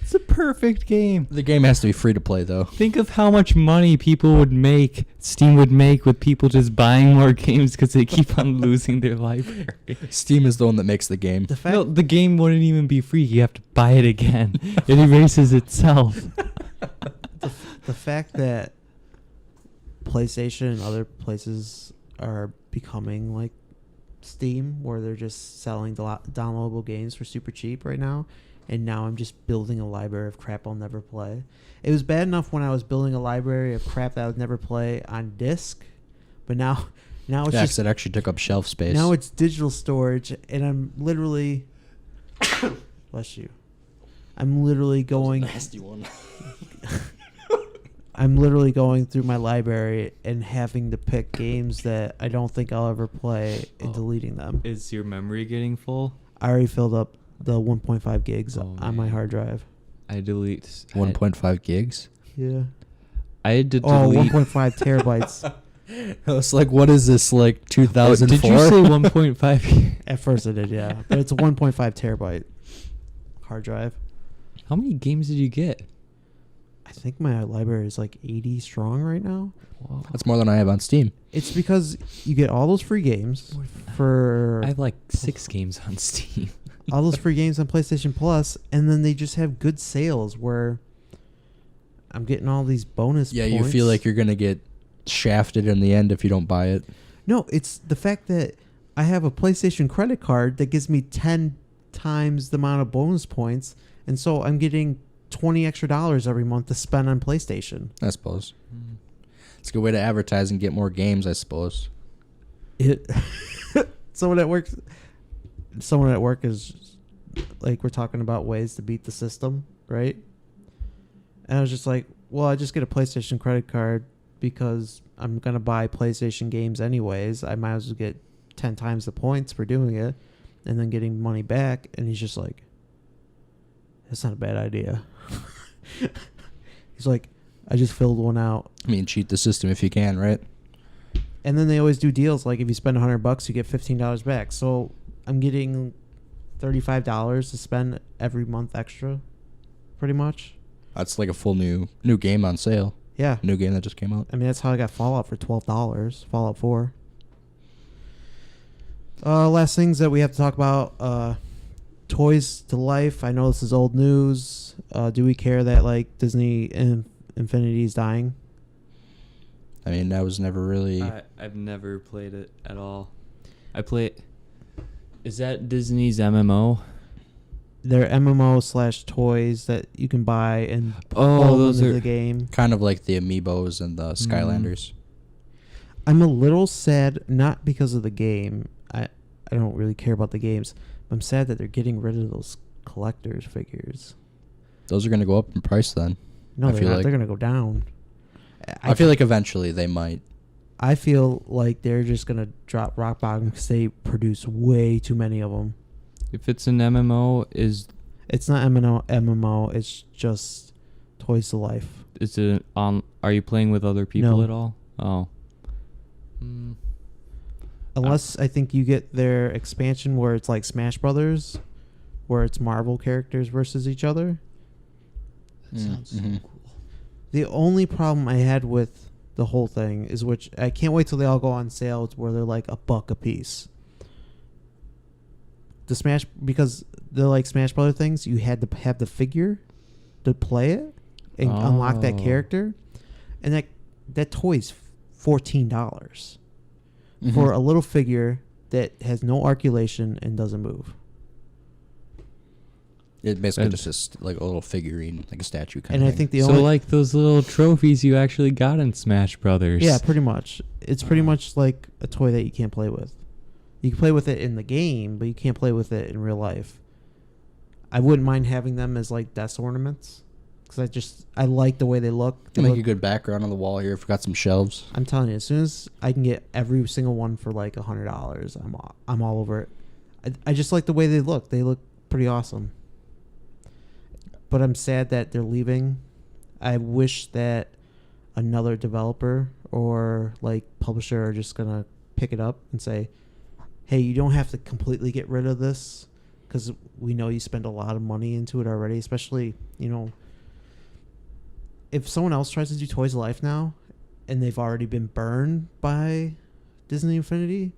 It's a perfect game. The game has to be free to play, though. Think of how much money Steam would make with people just buying more games because they keep on losing their library. Steam is the one that makes the game. The fact No, the game wouldn't even be free. You have to buy it again. It erases itself. the fact that PlayStation and other places are becoming like Steam, where they're just selling downloadable games for super cheap right now, and now I'm just building a library of crap I'll never play. It was bad enough when I was building a library of crap that I would never play on disc, but now it's Yeah, 'cause just it actually took up shelf space. now it's digital storage, and I'm literally bless you. I'm literally going. nasty one. I'm literally going through my library and having to pick games that I don't think I'll ever play and deleting them. Is your memory getting full? I already filled up the 1.5 gigs Oh, on my man. hard drive. I delete... 1.5 gigs? Yeah. I had to Oh, delete... 1.5 terabytes. I was like, what is this, like 2004? Did you say 1.5? At first I did, yeah. But it's a 1.5 terabyte hard drive. How many games did you get? I think my library is like 80 strong right now. Whoa. That's more than I have on Steam. It's because you get all those free games for I have like 6 games on Steam. all those free games on PlayStation Plus, and then they just have good sales where I'm getting all these bonus Yeah, points. you feel like you're going to get shafted in the end if you don't buy it. No, it's the fact that I have a PlayStation credit card that gives me 10 times the amount of bonus points, and so I'm getting $20 extra every month to spend on PlayStation. I suppose. It's a good way to advertise and get more games, I suppose. Someone at work is like, we're talking about ways to beat the system, right? And I was just like, well, I just get a PlayStation credit card because I'm going to buy PlayStation games anyways. I might as well get 10 times the points for doing it and then getting money back. And he's just like, that's not a bad idea. He's like, I just filled one out. I mean, cheat the system if you can, right? And then they always do deals like if you spend $100, you get $15 back. So I'm getting $35 to spend every month extra, pretty much. That's like a full new game on sale. Yeah. New game that just came out. I mean, that's how I got Fallout for $12. Fallout 4. Last things that we have to talk about. Toys to life. I know this is old news. Do we care that like Disney Infinity is dying? I mean, that was never really. I've never played it at all. I play. Is that Disney's MMO? They're MMO / toys that you can buy and those into are the game. Kind of like the Amiibos and the Skylanders. I'm a little sad, not because of the game. I don't really care about the games. I'm sad that they're getting rid of those collector's figures. Those are going to go up in price then. No, I they're feel not. like- They're going to go down. I feel like eventually they might. I feel like they're just going to drop rock bottom because they produce way too many of them. If it's an MMO, It's not MMO. It's just Toys to Life. is it on? Are you playing with other people No. at all? Oh. Mm. Unless I think you get their expansion where it's like Smash Brothers, where it's Marvel characters versus each other. That sounds so cool. The only problem I had with the whole thing is, which I can't wait till they all go on sale, it's where they're like $1 a piece. Because they're like Smash Brother things, you had to have the figure to play it and unlock that Oh. character, and that toy's $14 Mhm. for a little figure that has no articulation and doesn't move. It basically That's- just like a little figurine, like a statue kind And of I thing. think the So only like those little trophies you actually got in Smash Brothers. yeah, pretty much. It's pretty much like a toy that you can't play with. You can play with it in the game, but you can't play with it in real life. I wouldn't mind having them as like desk ornaments because I like the way they look. They Make look- a good background on the wall here if we got some shelves. I'm telling you, as soon as I can get every single one for like $100, I'm all over it. I just like the way they look. They look pretty awesome. But I'm sad that they're leaving. I wish that another developer or like publisher are just gonna pick it up and say, "Hey, you don't have to completely get rid of this because we know you spend a lot of money into it already." Especially, if someone else tries to do Toys of Life now, and they've already been burned by Disney Infinity,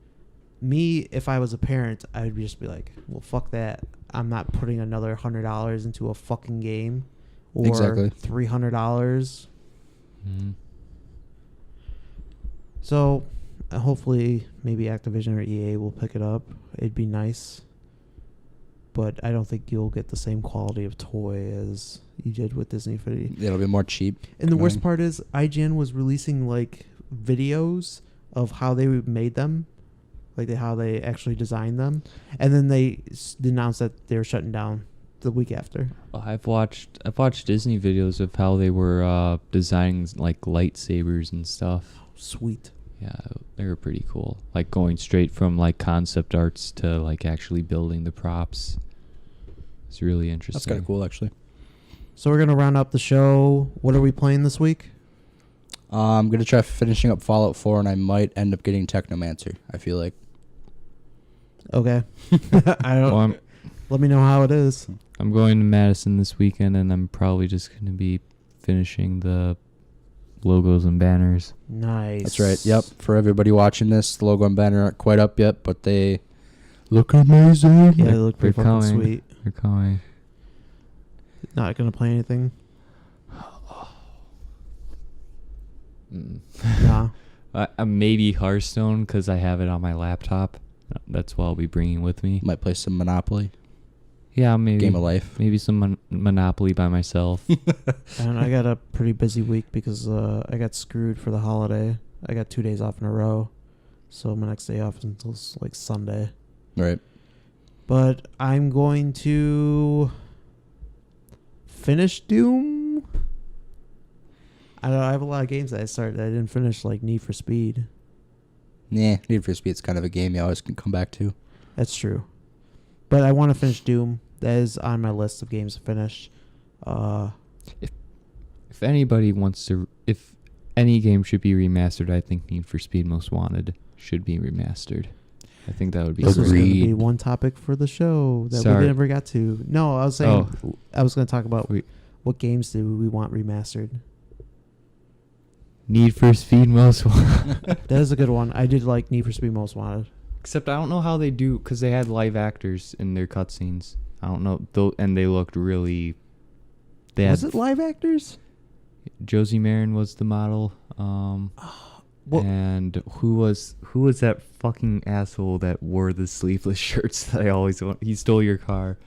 me, if I was a parent, I would just be like, well, fuck that. I'm not putting another $100 into a fucking game or Exactly. $300. Mhm. So hopefully maybe Activision or EA will pick it up. It'd be nice. But I don't think you'll get the same quality of toy as you did with Disney Infinity. It'll be more cheap. And the worst coming. part is IGN was releasing like videos of how they made them, like how they actually designed them, and then they announced that they were shutting down the week after. I've watched Disney videos of how they were designing like lightsabers and stuff. Sweet. Yeah, they were pretty cool. Like going straight from like concept arts to like actually building the props. It's really interesting. That's kind of cool, actually. So we're gonna round up the show. What are we playing this week? I'm going to try finishing up Fallout 4, and I might end up getting Technomancer, I feel like. Okay. I don't. Well, Let me know how it is. I'm going to Madison this weekend, and I'm probably just going to be finishing the logos and banners. Nice. That's right. Yep. For everybody watching this, the logo and banner aren't quite up yet, but they look amazing. Yeah, they look pretty They're fucking coming. sweet. They're coming. Not gonna play anything. Nah. Maybe Hearthstone because I have it on my laptop. That's what I'll be bringing with me. Might play some Monopoly. Yeah, maybe Game of Life. Maybe some Monopoly by myself. And I got a pretty busy week because I got screwed for the holiday. I got 2 days off in a row, so my next day off until like Sunday. Right. But I'm going to finish Doom. I don't know, I have a lot of games that I started that I didn't finish, like Need for Speed. Yeah, Need for Speed's kind of a game you always can come back to. That's true. But I want to finish Doom. That is on my list of games to finish. If anybody wants to, if any game should be remastered. I think Need for Speed Most Wanted should be remastered. I think that would be This was going to great. be one topic for the show that Sorry. we never got to. No, I was saying I was going to talk about what games do we want remastered. Need for Speed Most Wanted. That is a good one. I did like Need for Speed Most Wanted. Except I don't know how they do, because they had live actors in their cutscenes. I don't know, and they looked really. Was it live actors? Josie Marin was the model. Well, and who was that fucking asshole that wore the sleeveless shirts that I always want? He stole your car.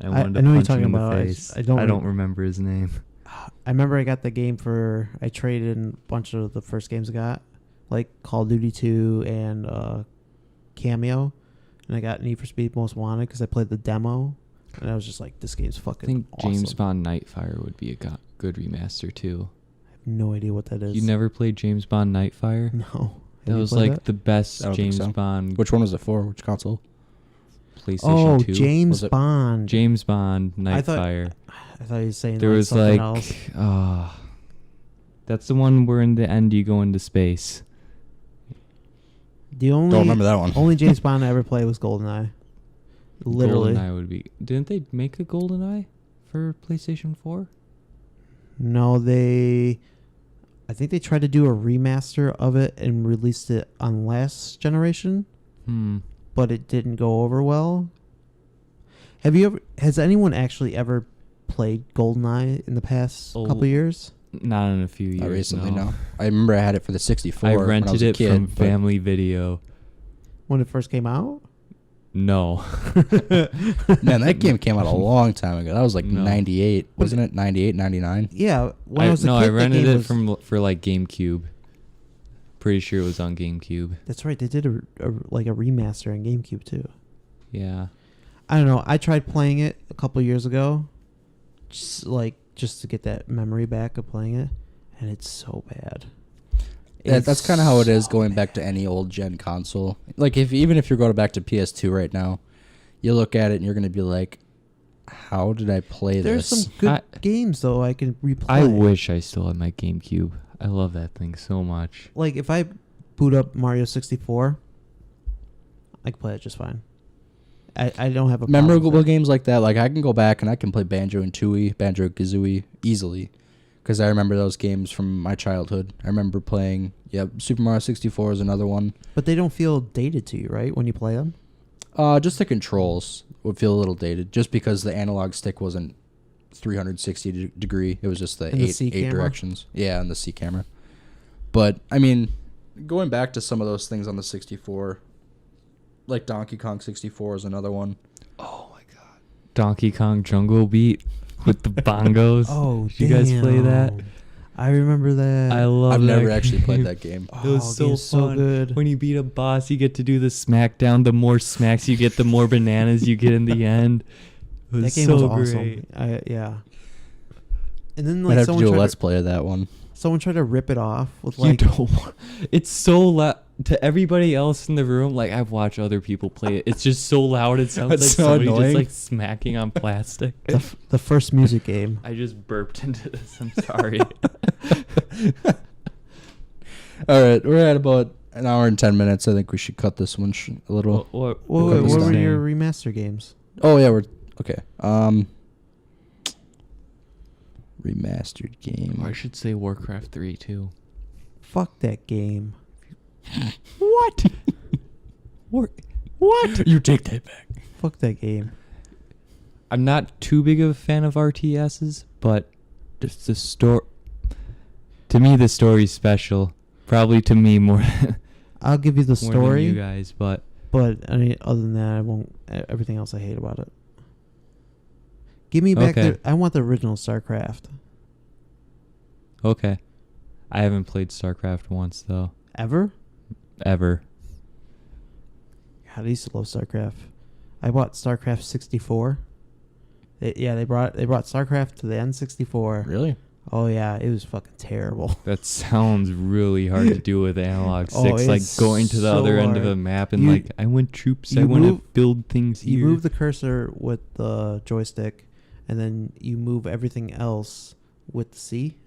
I wanted to know punch you're him in talking the about. face. I don't remember his name. I remember I got the game I traded in a bunch of the first games I got, like Call of Duty 2 and Cameo, and I got Need for Speed Most Wanted because I played the demo, and I was just like, this game's fucking I think awesome. James Bond Nightfire would be a good remaster too. I have no idea what that is. You never played James Bond Nightfire? No. That Have you was played like the best I don't think James so. Bond Which one was it for? Which console? PlayStation 2. James Was it- Bond. James Bond I thought- Nightfire. I thought he was saying There like was something like, else. that's the one where in the end you go into space. The only Don't remember that one. only James Bond I ever played was GoldenEye. Literally. GoldenEye would be. Didn't they make a GoldenEye for PlayStation 4? No, I think they tried to do a remaster of it and released it on last generation, but it didn't go over well. Has anyone actually ever played GoldenEye in the past couple years? Not in a few years. Not recently, no. no. I remember I had it for the 64. I when rented was a it kid, from but- Family Video. When it first came out? No. Man, that game came out a long time ago. That was like No. 98, wasn't it? 98, 99? Yeah, when I was a kid, I that rented game it was- for like GameCube. Pretty sure it was on GameCube. That's right. They did a remaster on GameCube too. Yeah. I don't know. I tried playing it a couple years ago, just to get that memory back of playing it, and it's so bad. That's kind of how it is going back to any old gen console. Like even if you're going back to PS2 right now, you look at it and you're going to be like, how did I play There's this? some good games though I can replay. I wish I still had my GameCube. I love that thing so much. Like if I boot up Mario 64, I can play it just fine. I don't have a problem Memorable with it. games like that, like I can go back and I can play Banjo-Kazooie easily, because I remember those games from my childhood. I remember playing, Super Mario 64 is another one. But they don't feel dated to you, right, when you play them? Just the controls would feel a little dated, just because the analog stick wasn't 360 degree. It was just the And the eight C camera? directions. Yeah, and the C camera. But I mean, going back to some of those things on the 64, like Donkey Kong 64 is another one. Oh my god. Donkey Kong Jungle Beat with the bongos. Oh, Did you guys play that? I remember that. I love I've that never actually played game. that game. It was so game's fun. good. When you beat a boss, you get to do the smackdown. The more smacks you get, the more bananas you get in the end. It was That game so was awesome. great. Yeah. And then I'd like have to someone do a tried let's play of that one. someone tried to rip it off with You like don't want, it's so loud to everybody else in the room. Like I've watched other people play it. It's just so loud. It sounds That's like so somebody annoying. just like smacking on plastic. the first music game. I just burped into this. I'm sorry. All right, we're at about an hour and 10 minutes. I think we should cut this one a little. What cut were this down. your remaster games? Oh yeah, we're okay. Remastered game. Or I should say Warcraft 3 too. Fuck that game. What? What? You take that back. Fuck that game. I'm not too big of a fan of RTSs, but just the story. To me, the story's special. Probably to me more. I'll give you the more than story, you guys, but but I mean, other than that, I won't. Everything else I hate about it. Give me back Okay. I want the original StarCraft. okay. I haven't played StarCraft once though. Ever? Ever. God, I used to love StarCraft. I bought StarCraft 64. They brought StarCraft to the N64. Really? Oh yeah, it was fucking terrible. That sounds really hard to do with analog Oh, sticks. Like it's going to the so other end of hard. a map and You- like I want troops. I you want to move- build things here. You move the cursor with the joystick, and then you move everything else with the C.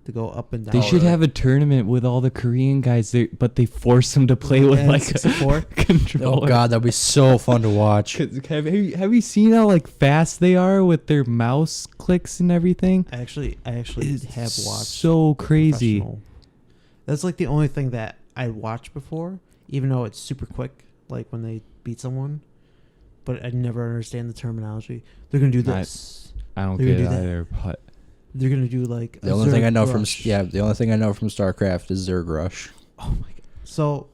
to go up and down. They should have a tournament with all the Korean guys, but they force them to play with like a 64. controller. Oh God, that'd be so fun to watch. 'Cause have you seen how like fast they are with their mouse clicks and everything? I actually It's have watched. so crazy. Professional. That's like the only thing that I watched before, even though it's super quick, like when they beat someone. But I never understand the terminology. They're gonna do this. I don't They're get gonna it do that. either, but They're gonna do like The only thing I know Zerg from Rush. the only thing I know from StarCraft is Zerg Rush. Oh my god. So,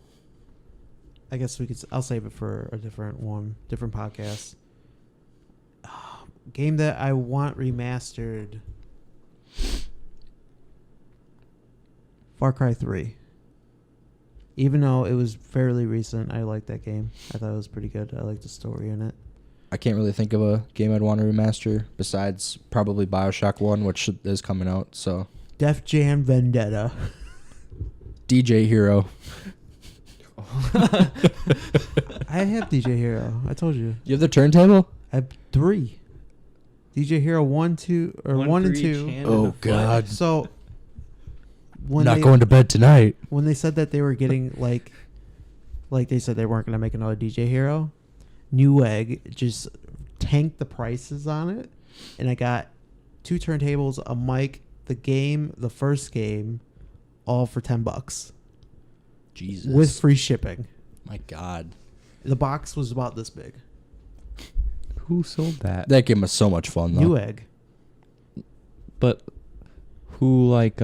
I guess I'll save it for a different podcast. Game that I want remastered. Far Cry 3. Even though it was fairly recent, I liked that game. I thought it was pretty good. I liked the story in it. I can't really think of a game I'd want to remaster besides probably BioShock 1, which is coming out. So Def Jam Vendetta. DJ Hero. I have DJ Hero. I told you. You have the turntable? I have 3. DJ Hero 1, 2, or 1 and 2. Oh God. So Not going to bed tonight. when they said that they were getting like they said they weren't going to make another DJ Hero, Newegg just tanked the prices on it, and I got 2 turntables, a mic, the first game, all for $10 Jesus. with free shipping. My God. The box was about this big. who sold that? That game was so much fun though. Newegg. But who like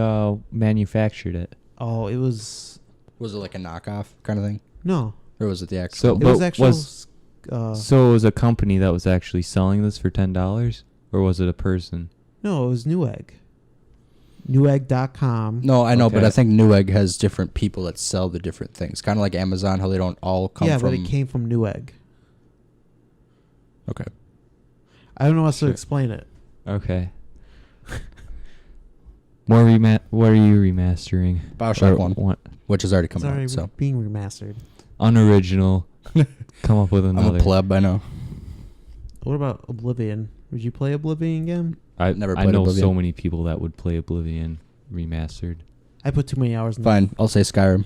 manufactured it? Oh, it was Was it like a knockoff kind of thing? no. Or was it the actual? So It was but actual. so it was a company that was actually selling this for $10, or was it a person? No, it was Newegg. Newegg.com. No, I know, but Okay. I think Newegg has different people that sell the different things. Kind of like Amazon, how they don't all come Yeah, from. but it came from Newegg. Okay. I don't know how to Sure. explain it. Okay. What are you remastering? BioShock Or 1, which is already It's coming already out. So being remastered. Unoriginal. Come up with another. I'm a pleb, I know. What about Oblivion? Would you play Oblivion again? I Never I played know Oblivion. so many people that would play Oblivion remastered. I put too many hours in Fine, I'll say Skyrim.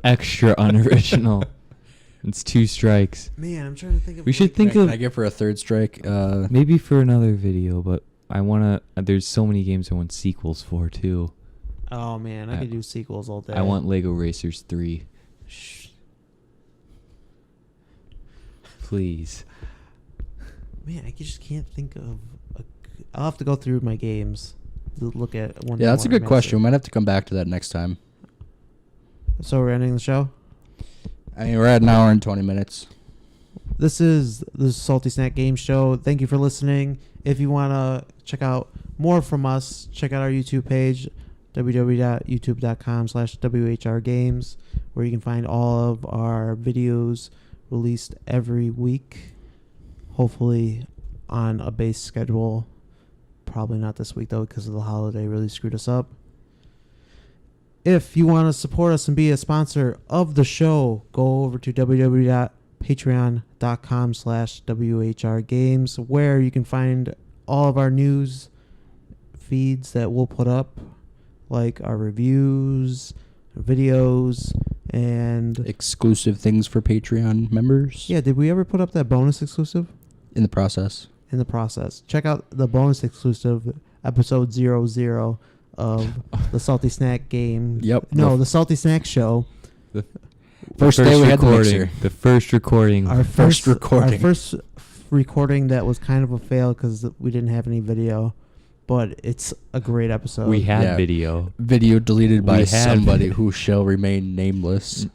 Extra unoriginal. It's 2 strikes. Man, I'm trying to think of. We should think Can of I get for a third strike? maybe for another video, but I wanna. There's so many games I want sequels for too. Oh man, I could do sequels all day. I want Lego Racers 3. Shh. Please. Man, I just can't think of. I'll have to go through my games. Look at one. Yeah, that's a good question. We remastered. might have to come back to that next time. So we're ending the show. I mean, we're at an hour and 20 minutes. This is the Salty Snack Game Show. Thank you for listening. If you want to check out more from us, check out our YouTube page, www.youtube.com/WHRGames, where you can find all of our videos released every week, hopefully on a base schedule. Probably not this week, though, because of the holiday really screwed us up. If you want to support us and be a sponsor of the show, go over to www.patreon.com/WHRGames, where you can find all of our news feeds that we'll put up, like our reviews, videos, and Exclusive things for Patreon members. yeah, did we ever put up that bonus exclusive? In the process. In the process, check out the bonus exclusive episode 00 of the Salty Snack Game. Yep. No, the Salty Snack Show. First day we had the recording. mixer. The first recording. Our First recording. Our first recording that was kind of a fail because we didn't have any video, but it's a great episode. we had Yeah. video. Video deleted by We had somebody video. who shall remain nameless.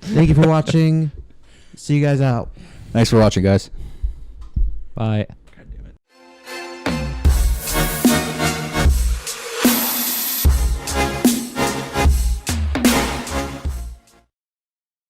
Thank you for watching. See you guys out. Thanks for watching, guys. Bye.